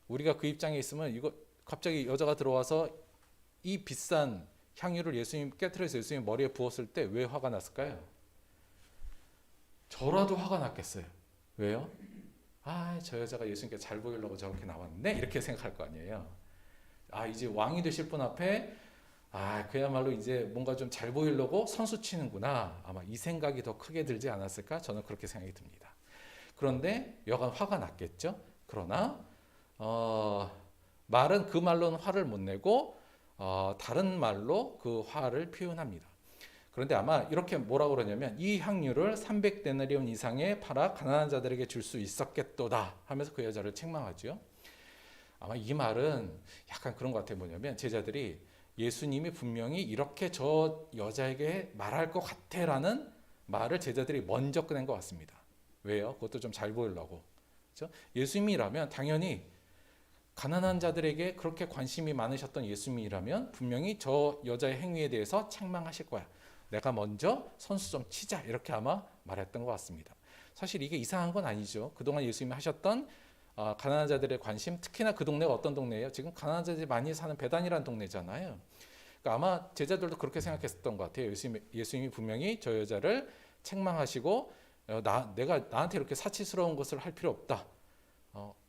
우리가 그 입장에 있으면 이거 갑자기 여자가 들어와서 이 비싼 향유를 예수님 깨트려서 예수님 머리에 부었을 때 왜 화가 났을까요? 저라도 화가 났겠어요. 왜요? 저 여자가 예수님께 잘 보이려고 저렇게 나왔네 이렇게 생각할 거 아니에요. 이제 왕이 되실 분 앞에 그야말로 이제 뭔가 좀 잘 보이려고 선수 치는구나. 아마 이 생각이 더 크게 들지 않았을까? 저는 그렇게 생각이 듭니다. 그런데 여간 화가 났겠죠. 그러나 말은 그 말로는 화를 못 내고 다른 말로 그 화를 표현합니다. 그런데 아마 이렇게 뭐라고 그러냐면 이 향유를 300데나리온 이상에 팔아 가난한 자들에게 줄 수 있었겠도다 하면서 그 여자를 책망하죠. 아마 이 말은 약간 그런 것 같아요. 뭐냐면 제자들이 예수님이 분명히 이렇게 저 여자에게 말할 것 같아라는 말을 제자들이 먼저 꺼낸 것 같습니다. 왜요? 그것도 좀 잘 보이려고. 그렇죠? 예수님이라면 당연히 가난한 자들에게 그렇게 관심이 많으셨던 예수님이라면 분명히 저 여자의 행위에 대해서 책망하실 거야. 내가 먼저 선수 좀 치자 이렇게 아마 말했던 것 같습니다. 사실 이게 이상한 건 아니죠. 그동안 예수님이 하셨던 가난한 자들의 관심, 특히나 그 동네가 어떤 동네예요? 지금 가난한 자들이 많이 사는 베단이라는 동네잖아요. 그러니까 아마 제자들도 그렇게 생각했었던 것 같아요. 예수님이 분명히 저 여자를 책망하시고 내가 나한테 이렇게 사치스러운 것을 할 필요 없다.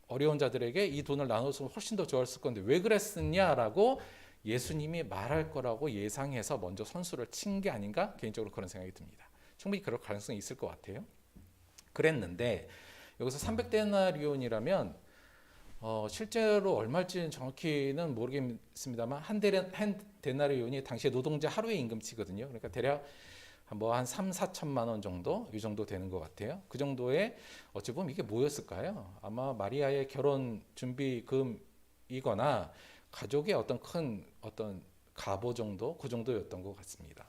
어려운 자들에게 이 돈을 나눴으면 훨씬 더 좋았을 건데 왜 그랬느냐라고 예수님이 말할 거라고 예상해서 먼저 선수를 친 게 아닌가 개인적으로 그런 생각이 듭니다. 충분히 그럴 가능성이 있을 것 같아요. 그랬는데 여기서 300데나리온이라면 실제로 얼마일지는 정확히는 모르겠습니다만 한 데나리온이 당시에 노동자 하루의 임금치거든요. 그러니까 대략 한 3, 4천만 원 정도 이 정도 되는 것 같아요. 그 정도의 어찌 보면 이게 뭐였을까요? 아마 마리아의 결혼 준비금이거나 가족의 어떤 큰 가보 정도 그 정도였던 것 같습니다.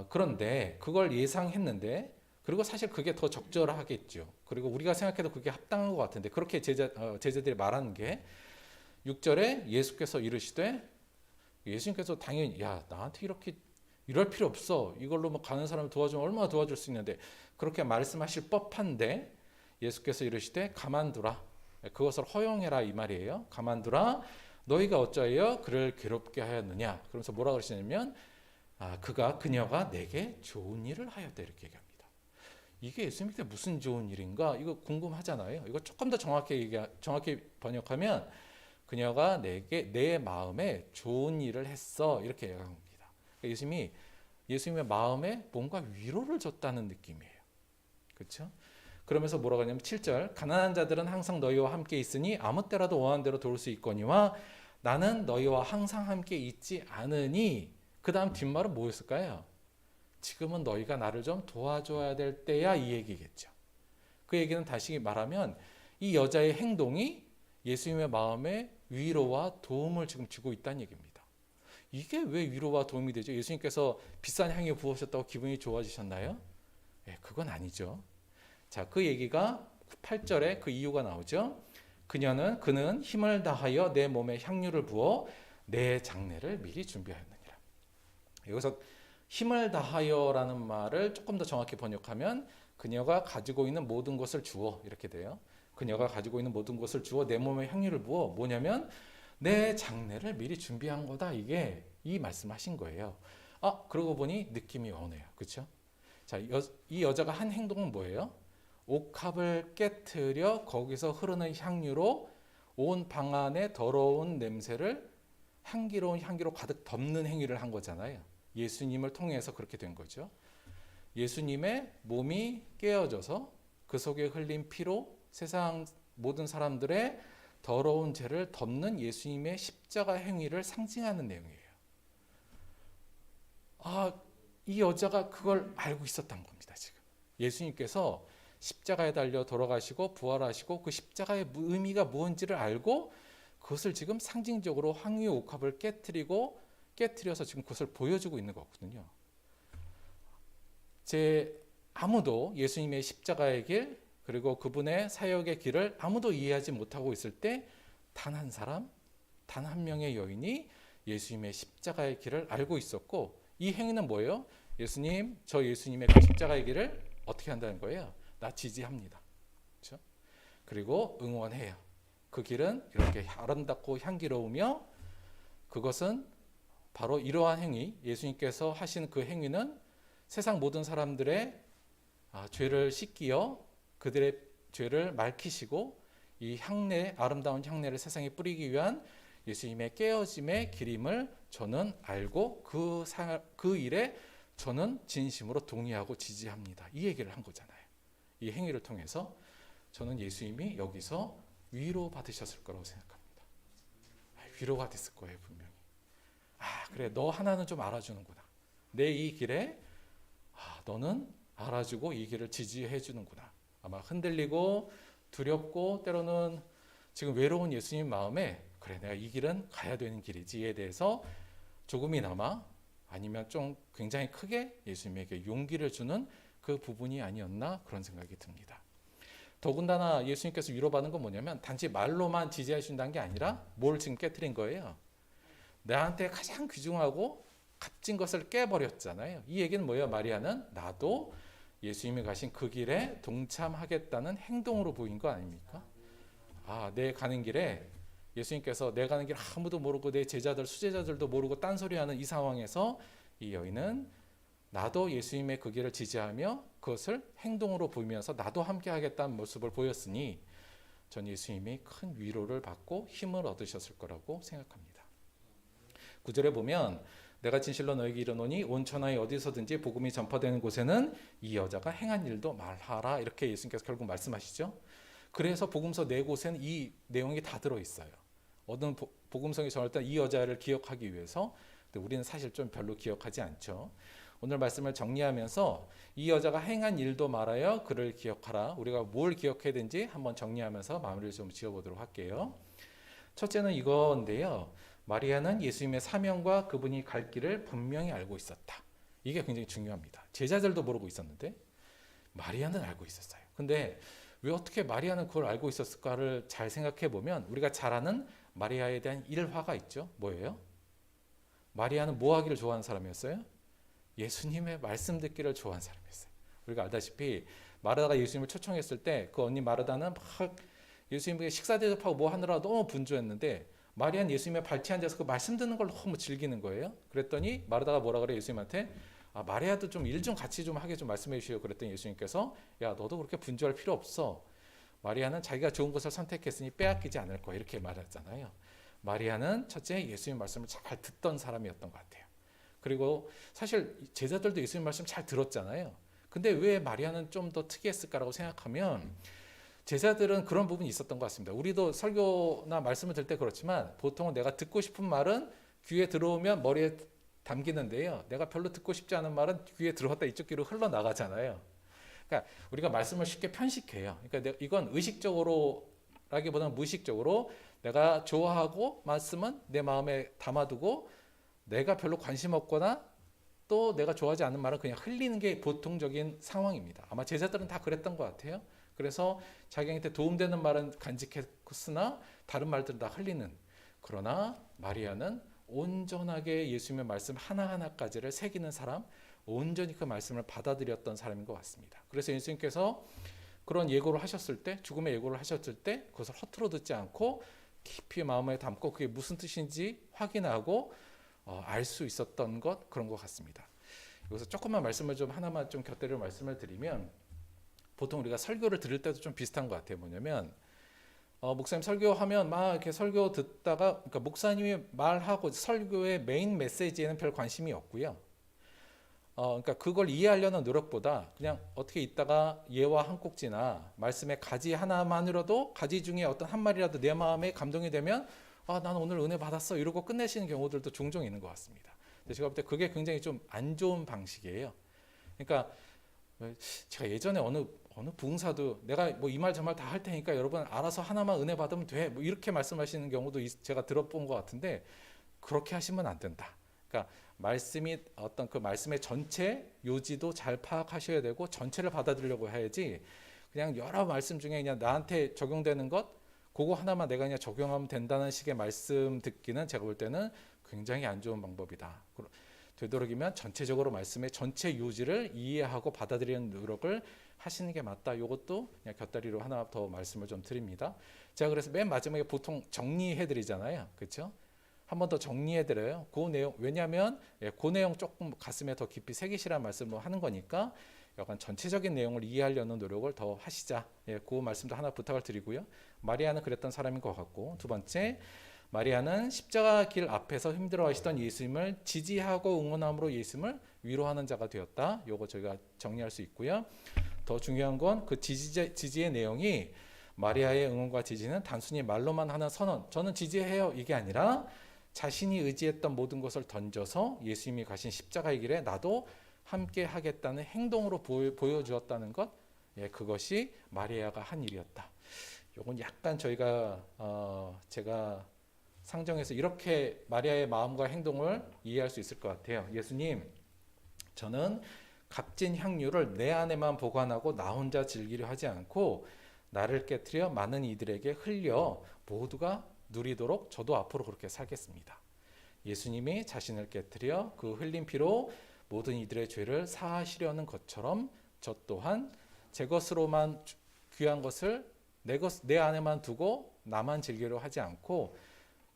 그런데 그걸 예상했는데 그리고 사실 그게 더 적절하겠죠. 그리고 우리가 생각해도 그게 합당한 것 같은데 그렇게 제자들이 말하는 게 6절에 예수께서 이르시되 예수님께서 당연히 야 나한테 이렇게 이럴 필요 없어. 이걸로 뭐 가는 사람을 도와주면 얼마나 도와줄 수 있는데 그렇게 말씀하실 법한데 예수께서 이르시되 가만두라. 그것을 허용해라 이 말이에요. 가만두라. 너희가 어찌하여 그를 괴롭게 하였느냐. 그러면서 뭐라 그러시냐면 그녀가 내게 좋은 일을 하였다 이렇게 얘기합니다. 이게 예수님께 무슨 좋은 일인가? 이거 궁금하잖아요. 이거 조금 더 정확히 번역하면 그녀가 내 마음에 좋은 일을 했어 이렇게 얘기합니다. 예수님의 마음에 뭔가 위로를 줬다는 느낌이에요. 그렇죠? 그러면서 뭐라고 하냐면 7절 가난한 자들은 항상 너희와 함께 있으니 아무 때라도 원하는 대로 도울 수 있거니와 나는 너희와 항상 함께 있지 않으니 그 다음 뒷말은 뭐였을까요? 지금은 너희가 나를 좀 도와줘야 될 때야 이 얘기겠죠. 그 얘기는 다시 말하면 이 여자의 행동이 예수님의 마음에 위로와 도움을 지금 주고 있다는 얘기입니다. 이게 왜 위로와 도움이 되죠? 예수님께서 비싼 향유 부으셨다고 기분이 좋아지셨나요? 그건 아니죠. 자, 그 얘기가 8절에 그 이유가 나오죠. 그는 힘을 다하여 내 몸에 향유를 부어 내 장례를 미리 준비하였느니라. 여기서 힘을 다하여라는 말을 조금 더 정확히 번역하면 그녀가 가지고 있는 모든 것을 주어 이렇게 돼요. 그녀가 가지고 있는 모든 것을 주어 내 몸에 향유를 부어 뭐냐면 내 장례를 미리 준비한 거다. 이게 이 말씀하신 거예요. 그러고 보니 느낌이 오네요. 그렇죠? 자, 이 여자가 한 행동은 뭐예요? 옥합을 깨트려 거기서 흐르는 향유로 온 방 안에 더러운 냄새를 향기로운 향기로 가득 덮는 행위를 한 거잖아요. 예수님을 통해서 그렇게 된 거죠. 예수님의 몸이 깨어져서 그 속에 흘린 피로 세상 모든 사람들의 더러운 죄를 덮는 예수님의 십자가 행위를 상징하는 내용이에요. 이 여자가 그걸 알고 있었던 겁니다. 지금 예수님께서 십자가에 달려 돌아가시고 부활하시고 그 십자가의 의미가 무엇인지를 알고 그것을 지금 상징적으로 향유 옥합을 깨트려서 지금 그것을 보여주고 있는 거거든요. 아무도 예수님의 십자가의 길 그리고 그분의 사역의 길을 아무도 이해하지 못하고 있을 때 단 한 사람, 단 한 명의 여인이 예수님의 십자가의 길을 알고 있었고 이 행위는 뭐예요? 저 예수님의 그 십자가의 길을 어떻게 한다는 거예요? 나 지지합니다. 그렇죠? 그리고 응원해요. 그 길은 이렇게 아름답고 향기로우며 그것은 바로 이러한 행위, 예수님께서 하신 그 행위는 세상 모든 사람들의 죄를 씻기어 그들의 죄를 맑히시고 이 아름다운 향내를 세상에 뿌리기 위한 예수님의 깨어짐의 길임을 저는 알고 그 일에 저는 진심으로 동의하고 지지합니다. 이 얘기를 한 거잖아요. 이 행위를 통해서 저는 예수님이 여기서 위로받으셨을 거라고 생각합니다. 위로가 됐을 거예요, 분명히. 그래, 너 하나는 좀 알아주는구나. 내 이 길에 너는 알아주고 이 길을 지지해 주는구나. 아마 흔들리고 두렵고 때로는 지금 외로운 예수님 마음에 그래 내가 이 길은 가야 되는 길이지에 대해서 조금이나마 아니면 좀 굉장히 크게 예수님에게 용기를 주는 그 부분이 아니었나 그런 생각이 듭니다. 더군다나 예수님께서 위로받은 건 뭐냐면 단지 말로만 지지해 준다는 게 아니라 뭘 지금 깨트린 거예요. 나한테 가장 귀중하고 값진 것을 깨버렸잖아요. 이 얘기는 뭐예요? 마리아는 나도 예수님이 가신 그 길에 동참하겠다는 행동으로 보인 거 아닙니까? 내 가는 길에 예수님께서 내 가는 길 아무도 모르고 내 제자들 수제자들도 모르고 딴소리하는 이 상황에서 이 여인은 나도 예수님의 그 길을 지지하며 그것을 행동으로 보이면서 나도 함께 하겠다는 모습을 보였으니 전 예수님이 큰 위로를 받고 힘을 얻으셨을 거라고 생각합니다. 9절에 보면 내가 진실로 너에게 이르노니 온 천하에 어디서든지 복음이 전파되는 곳에는 이 여자가 행한 일도 말하라 이렇게 예수님께서 결국 말씀하시죠. 그래서 복음서 4곳에는 이 내용이 다 들어있어요. 어떤 복음성이 전할 때 이 여자를 기억하기 위해서. 근데 우리는 사실 좀 별로 기억하지 않죠. 오늘 말씀을 정리하면서 이 여자가 행한 일도 말하여 그를 기억하라. 우리가 뭘 기억해야 되는지 한번 정리하면서 마무리를 좀 지어보도록 할게요. 첫째는 이건데요. 마리아는 예수님의 사명과 그분이 갈 길을 분명히 알고 있었다. 이게 굉장히 중요합니다. 제자들도 모르고 있었는데 마리아는 알고 있었어요. 근데 왜 어떻게 마리아는 그걸 알고 있었을까를 잘 생각해 보면 우리가 잘 아는 마리아에 대한 일화가 있죠. 뭐예요? 마리아는 뭐 하기를 좋아하는 사람이었어요? 예수님의 말씀 듣기를 좋아하는 사람이었어요. 우리가 알다시피 마르다가 예수님을 초청했을 때 그 언니 마르다는 막 예수님에게 식사 대접하고 뭐 하느라 너무 분주했는데 마리아는 예수님의 발치 앉아서 그 말씀 듣는 걸 너무 즐기는 거예요. 그랬더니 마르다가 뭐라 그래 예수님한테 마리아도 좀 일 좀 같이 좀 하게 좀 말씀해 주시오. 그랬더니 예수님께서 야 너도 그렇게 분주할 필요 없어. 마리아는 자기가 좋은 것을 선택했으니 빼앗기지 않을 거야 이렇게 말했잖아요. 마리아는 첫째 예수님 말씀을 잘 듣던 사람이었던 것 같아요. 그리고 사실 제자들도 예수님 말씀 잘 들었잖아요. 근데 왜 마리아는 좀 더 특이했을까라고 생각하면 제자들은 그런 부분이 있었던 것 같습니다. 우리도 설교나 말씀을 들을 때 그렇지만 보통은 내가 듣고 싶은 말은 귀에 들어오면 머리에 담기는데요. 내가 별로 듣고 싶지 않은 말은 귀에 들어왔다 이쪽 귀로 흘러나가잖아요. 그러니까 우리가 말씀을 쉽게 편식해요. 그러니까 이건 의식적으로라기보다는 무의식적으로 내가 좋아하고 말씀은 내 마음에 담아두고 내가 별로 관심 없거나 또 내가 좋아하지 않는 말은 그냥 흘리는 게 보통적인 상황입니다. 아마 제자들은 다 그랬던 것 같아요. 그래서 자기한테 도움되는 말은 간직했으나 다른 말들은 다 흘리는. 그러나 마리아는 온전하게 예수님의 말씀 하나하나까지를 새기는 사람, 온전히 그 말씀을 받아들였던 사람인 것 같습니다. 그래서 예수님께서 그런 예고를 하셨을 때, 죽음의 예고를 하셨을 때 그것을 허투루 듣지 않고 깊이 마음에 담고 그게 무슨 뜻인지 확인하고 알 수 있었던 것 그런 것 같습니다. 여기서 조금만 말씀을 좀 하나만 좀 곁들여 말씀을 드리면 보통 우리가 설교를 들을 때도 좀 비슷한 것 같아요. 뭐냐면 목사님 설교하면 막 이렇게 설교 듣다가 그러니까 목사님이 말하고 설교의 메인 메시지에는 별 관심이 없고요. 그러니까 그걸 이해하려는 노력보다 그냥 어떻게 있다가 예와 한 꼭지나 말씀의 가지 하나만으로도 가지 중에 어떤 한 마리라도 내 마음에 감동이 되면 나는 오늘 은혜 받았어 이러고 끝내시는 경우들도 종종 있는 것 같습니다. 근데 제가 볼 때 그게 굉장히 좀 안 좋은 방식이에요. 그러니까 제가 예전에 어느 부흥사도 내가 뭐 이 말 저 말 다 할 테니까 여러분 알아서 하나만 은혜 받으면 돼 뭐 이렇게 말씀하시는 경우도 제가 들어본 것 같은데 그렇게 하시면 안 된다. 그러니까 말씀이 어떤 그 말씀의 전체 요지도 잘 파악하셔야 되고 전체를 받아들이려고 해야지 그냥 여러 말씀 중에 그냥 나한테 적용되는 것 그거 하나만 내가 그냥 적용하면 된다는 식의 말씀 듣기는 제가 볼 때는 굉장히 안 좋은 방법이다. 되도록이면 전체적으로 말씀의 전체 요지를 이해하고 받아들이는 노력을 하시는 게 맞다. 이것도 그냥 곁다리로 하나 더 말씀을 좀 드립니다. 제가 그래서 맨 마지막에 보통 정리해드리잖아요. 그렇죠? 한 번 더 정리해드려요. 그 내용 왜냐하면 그 내용 조금 가슴에 더 깊이 새기시라는 말씀을 하는 거니까 약간 전체적인 내용을 이해하려는 노력을 더 하시자. 그 말씀도 하나 부탁을 드리고요. 마리아는 그랬던 사람인 것 같고 두 번째 마리아는 십자가 길 앞에서 힘들어하시던 예수님을 지지하고 응원함으로 예수님을 위로하는 자가 되었다. 요거 저희가 정리할 수 있고요. 더 중요한 건 그 지지의 내용이 마리아의 응원과 지지는 단순히 말로만 하는 선언 저는 지지해요 이게 아니라 자신이 의지했던 모든 것을 던져서 예수님이 가신 십자가의 길에 나도 함께 하겠다는 행동으로 보여주었다는 것 그것이 마리아가 한 일이었다. 요건 약간 저희가 제가 상정해서 이렇게 마리아의 마음과 행동을 이해할 수 있을 것 같아요. 예수님, 저는 값진 향유를 내 안에만 보관하고 나 혼자 즐기려 하지 않고 나를 깨트려 많은 이들에게 흘려 모두가 누리도록 저도 앞으로 그렇게 살겠습니다. 예수님이 자신을 깨트려 그 흘린 피로 모든 이들의 죄를 사하시려는 것처럼 저 또한 제 것으로만 귀한 것을 내 안에만 두고 나만 즐기려 하지 않고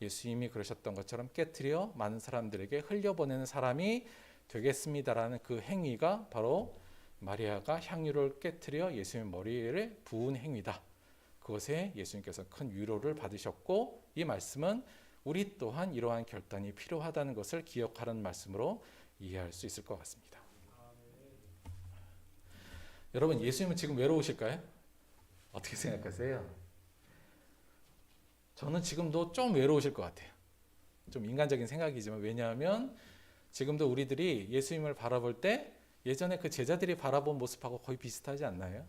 예수님이 그러셨던 것처럼 깨트려 많은 사람들에게 흘려보내는 사람이 되겠습니다라는 그 행위가 바로 마리아가 향유를 깨트려 예수님 머리에 부은 행위다. 그것에 예수님께서 큰 위로를 받으셨고 이 말씀은 우리 또한 이러한 결단이 필요하다는 것을 기억하라는 말씀으로 이해할 수 있을 것 같습니다. 여러분, 예수님은 지금 외로우실까요? 어떻게 생각하세요? 저는 지금도 좀 외로우실 것 같아요. 좀 인간적인 생각이지만, 왜냐하면 지금도 우리들이 예수님을 바라볼 때 예전에 그 제자들이 바라본 모습하고 거의 비슷하지 않나요?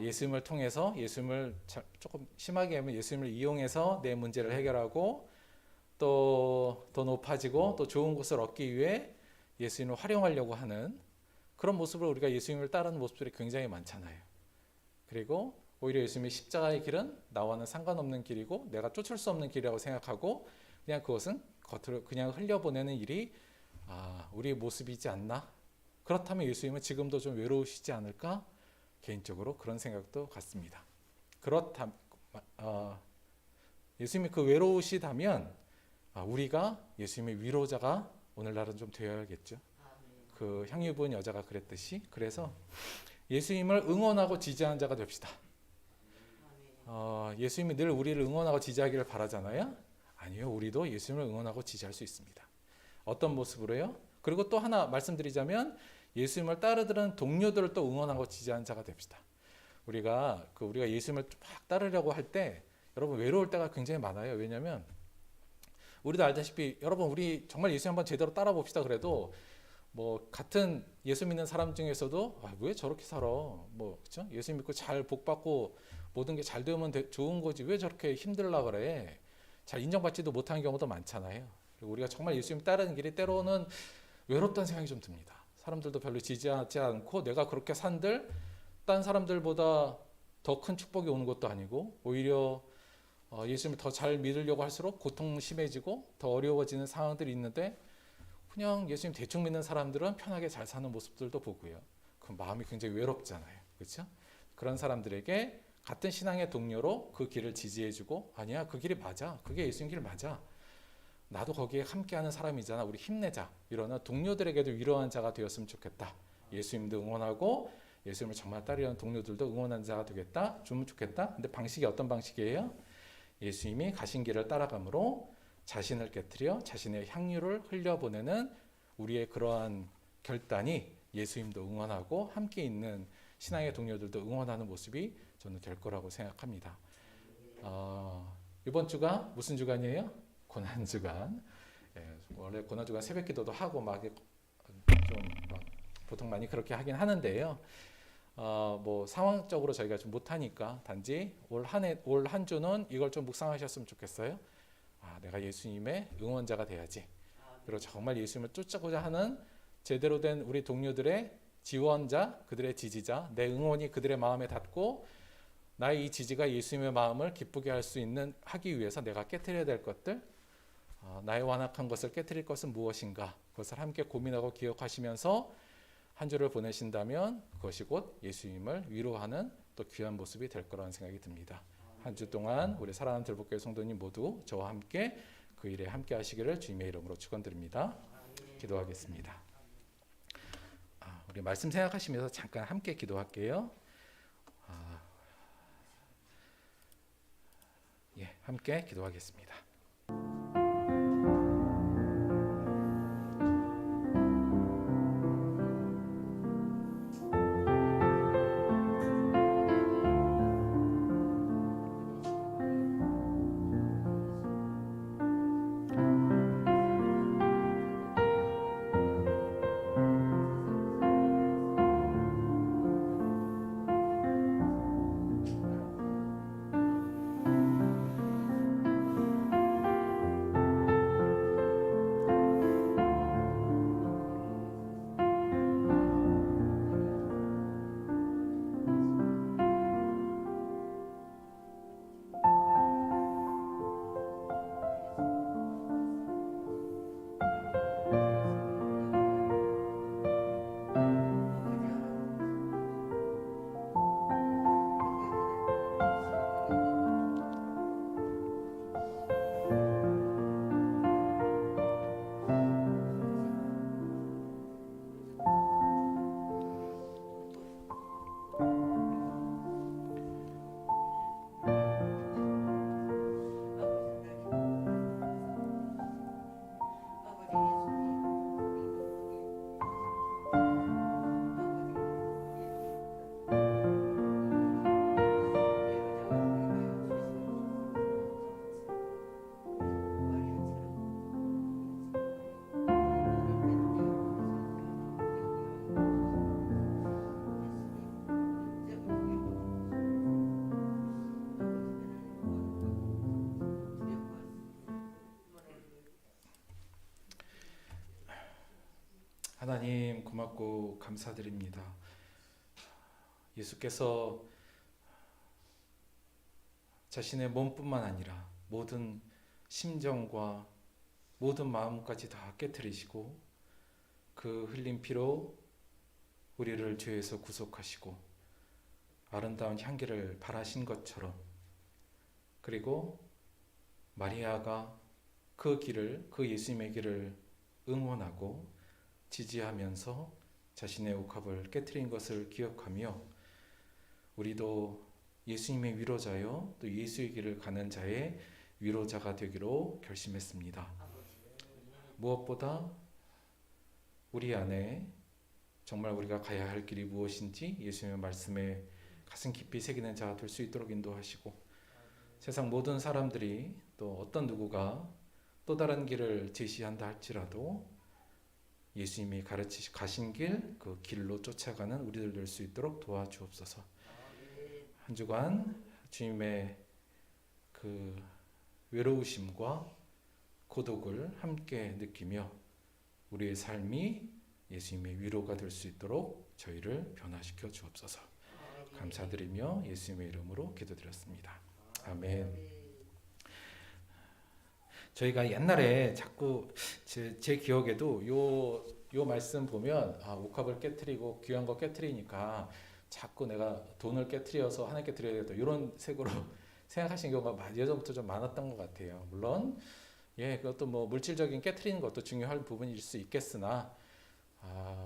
예수님을 통해서 예수님을 조금 심하게 하면 예수님을 이용해서 내 문제를 해결하고 또 더 높아지고 또 좋은 것을 얻기 위해 예수님을 활용하려고 하는 그런 모습으로 우리가 예수님을 따르는 모습들이 굉장히 많잖아요. 그리고 오히려 예수님의 십자가의 길은 나와는 상관없는 길이고 내가 쫓을 수 없는 길이라고 생각하고 그냥 그것은 겉으로 그냥 흘려보내는 일이 우리의 모습이지 않나? 그렇다면 예수님은 지금도 좀 외로우시지 않을까? 개인적으로 그런 생각도 같습니다. 예수님이 그 외로우시다면 우리가 예수님의 위로자가 오늘날은 좀 되어야겠죠. 그 향유 부은 여자가 그랬듯이. 그래서 예수님을 응원하고 지지하는 자가 됩시다. 예수님이 늘 우리를 응원하고 지지하기를 바라잖아요. 아니요, 우리도 예수님을 응원하고 지지할 수 있습니다. 어떤 모습으로요? 그리고 또 하나 말씀드리자면 예수님을 따르던 동료들을 또 응원하고 지지하는 자가 됩시다. 우리가 예수님을 막 따르려고 할 때 여러분 외로울 때가 굉장히 많아요. 왜냐하면 우리도 알다시피 여러분 우리 정말 예수님 한번 제대로 따라 봅시다. 그래도 뭐 같은 예수 믿는 사람 중에서도 왜 저렇게 살아? 그렇죠? 예수 믿고 잘 복 받고 모든 게 잘 되면 좋은 거지 왜 저렇게 힘들라 그래? 잘 인정받지도 못하는 경우도 많잖아요. 그리고 우리가 정말 예수님 따르는 길이 때로는 외롭다는 생각이 좀 듭니다. 사람들도 별로 지지하지 않고 내가 그렇게 산들 딴 사람들보다 더 큰 축복이 오는 것도 아니고 오히려 예수님을 더 잘 믿으려고 할수록 고통 심해지고 더 어려워지는 상황들이 있는데 그냥 예수님 대충 믿는 사람들은 편하게 잘 사는 모습들도 보고요. 그 마음이 굉장히 외롭잖아요. 그렇죠? 그런 사람들에게 같은 신앙의 동료로 그 길을 지지해주고 아니야 그 길이 맞아. 그게 예수님 길 맞아. 나도 거기에 함께하는 사람이잖아. 우리 힘내자. 이러는 동료들에게도 위로하는 자가 되었으면 좋겠다. 예수님도 응원하고 예수님을 정말 따르려는 동료들도 응원하는 자가 되겠다. 좀 좋겠다. 근데 방식이 어떤 방식이에요? 예수님이 가신 길을 따라감으로 자신을 깨트려 자신의 향유를 흘려보내는 우리의 그러한 결단이 예수님도 응원하고 함께 있는 신앙의 동료들도 응원하는 모습이 저는 될 거라고 생각합니다. 이번 주가 무슨 주간이에요? 고난주간. 원래 고난주간 새벽기도도 하고 보통 많이 그렇게 하긴 하는데요. 상황적으로 저희가 좀 못하니까 단지 올 한 주는 이걸 좀 묵상하셨으면 좋겠어요. 내가 예수님의 응원자가 돼야지. 그리고 정말 예수님을 쫓아고자 하는 제대로 된 우리 동료들의 지원자, 그들의 지지자, 내 응원이 그들의 마음에 닿고 나의 이 지지가 예수님의 마음을 기쁘게 하기 위해서 내가 깨트려야 될 것들, 나의 완악한 것을 깨트릴 것은 무엇인가, 그것을 함께 고민하고 기억하시면서 한 주를 보내신다면 그것이 곧 예수님을 위로하는 또 귀한 모습이 될 거라는 생각이 듭니다. 한 주 동안 우리 사랑하는 들복교회 성도님 모두 저와 함께 그 일에 함께 하시기를 주님의 이름으로 축원드립니다. 기도하겠습니다. 우리 말씀 생각하시면서 잠깐 함께 기도할게요. 함께 기도하겠습니다. 하나님 고맙고 감사드립니다. 예수께서 자신의 몸뿐만 아니라 모든 심정과 모든 마음까지 다 깨트리시고 그 흘린 피로 우리를 죄에서 구속하시고 아름다운 향기를 발하신 것처럼, 그리고 마리아가 그 예수님의 길을 응원하고 지지하면서 자신의 옥합을 깨트린 것을 기억하며 우리도 예수님의 위로자요 또 예수의 길을 가는 자의 위로자가 되기로 결심했습니다. 무엇보다 우리 안에 정말 우리가 가야 할 길이 무엇인지 예수님의 말씀에 가슴 깊이 새기는 자가 될 수 있도록 인도하시고, 세상 모든 사람들이 또 어떤 누구가 또 다른 길을 제시한다 할지라도 예수님이 가신 길, 그 길로 쫓아가는 우리들 될 수 있도록 도와주옵소서. 한 주간 주님의 그 외로우심과 고독을 함께 느끼며 우리의 삶이 예수님의 위로가 될 수 있도록 저희를 변화시켜 주옵소서. 감사드리며 예수님의 이름으로 기도드렸습니다. 아멘. 저희가 옛날에 자꾸 제 기억에도 요 말씀 보면 옥합을 깨트리고 귀한 거 깨트리니까 자꾸 내가 돈을 깨트려서 하나님께 드려야겠다 이런 색으로 생각하신 경우가 예전부터 좀 많았던 것 같아요. 물론 그것도 뭐 물질적인 깨트리는 것도 중요한 부분일 수 있겠으나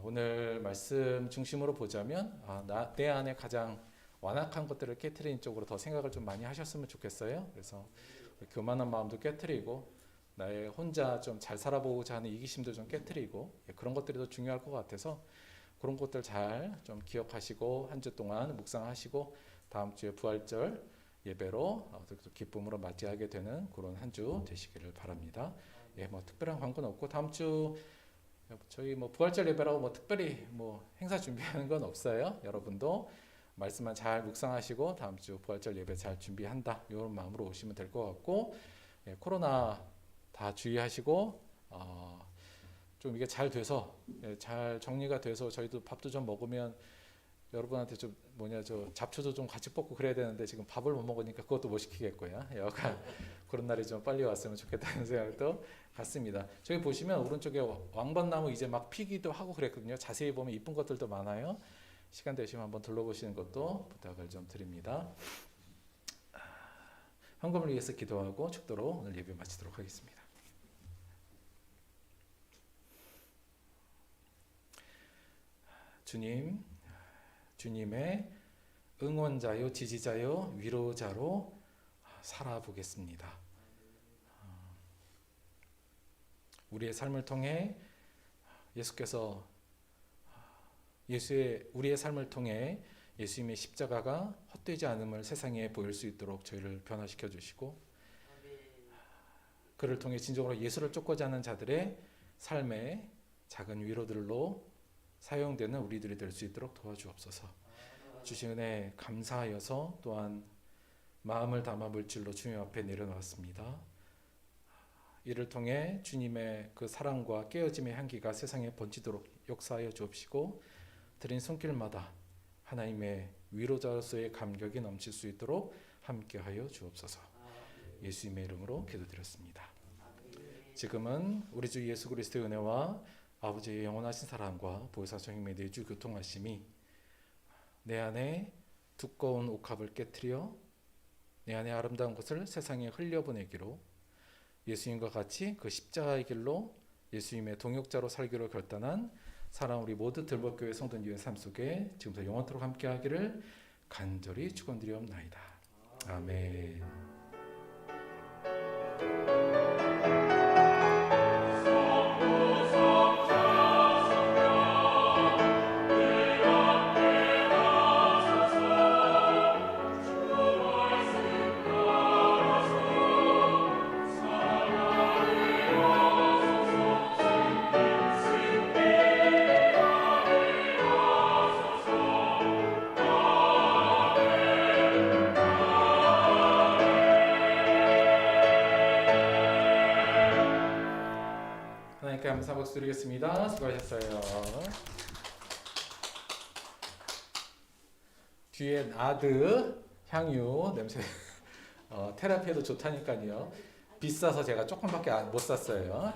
오늘 말씀 중심으로 보자면 내 안에 가장 완악한 것들을 깨트리는 쪽으로 더 생각을 좀 많이 하셨으면 좋겠어요. 그래서 교만한 마음도 깨트리고 나의 혼자 좀 잘 살아보고자 하는 이기심도 좀 깨트리고 그런 것들이 더 중요할 것 같아서 그런 것들 잘 좀 기억하시고 한 주 동안 묵상하시고 다음 주에 부활절 예배로 기쁨으로 맞이하게 되는 그런 한 주 되시기를 바랍니다. 뭐 특별한 광고는 없고 다음 주 저희 뭐 부활절 예배라고 뭐 특별히 뭐 행사 준비하는 건 없어요. 여러분도 말씀만 잘 묵상하시고 다음 주 부활절 예배 잘 준비한다 이런 마음으로 오시면 될 것 같고, 코로나 다 주의하시고 좀 이게 잘 돼서 잘 정리가 돼서 저희도 밥도 좀 먹으면 여러분한테 좀 잡초도 좀 같이 뽑고 그래야 되는데 지금 밥을 못 먹으니까 그것도 못 시키겠고요. 여간 그런 날이 좀 빨리 왔으면 좋겠다는 생각도 같습니다. 저기 보시면 오른쪽에 왕벚나무 이제 막 피기도 하고 그랬거든요. 자세히 보면 이쁜 것들도 많아요. 시간 되시면 한번 둘러보시는 것도 부탁을 좀 드립니다. 헌금을 위해서 기도하고 축도로 오늘 예배 마치도록 하겠습니다. 주님의 응원자요, 지지자요, 위로자로 살아보겠습니다. 우리의 삶을 통해 우리의 삶을 통해 예수님의 십자가가 헛되지 않음을 세상에 보일 수 있도록 저희를 변화시켜 주시고, 그를 통해 진정으로 예수를 쫓고자 하는 자들의 삶의 작은 위로들로 사용되는 우리들이 될 수 있도록 도와주옵소서. 주신 은혜 감사하여서 또한 마음을 담아 물질로 주님 앞에 내려놓았습니다. 이를 통해 주님의 그 사랑과 깨어짐의 향기가 세상에 번지도록 역사하여 주옵시고, 드린 손길마다 하나님의 위로자로서의 감격이 넘칠 수 있도록 함께하여 주옵소서. 예수님의 이름으로 기도드렸습니다. 지금은 우리 주 예수 그리스도의 은혜와 아버지의 영원하신 사랑과 보혜사 성령의 내주 교통하심이 내 안에 두꺼운 옥합을 깨트려 내 안에 아름다운 것을 세상에 흘려보내기로, 예수님과 같이 그 십자가의 길로 예수님의 동역자로 살기로 결단한 사랑 우리 모두 들법교회 성도님의 삶 속에 지금부터 영원토록 함께하기를 간절히 축원드리옵나이다. 아멘. 감사 박수 드리겠습니다. 수고하셨어요. 뒤에 나드 향유 냄새 테라피에도 좋다니까요. 비싸서 제가 조금밖에 못 샀어요.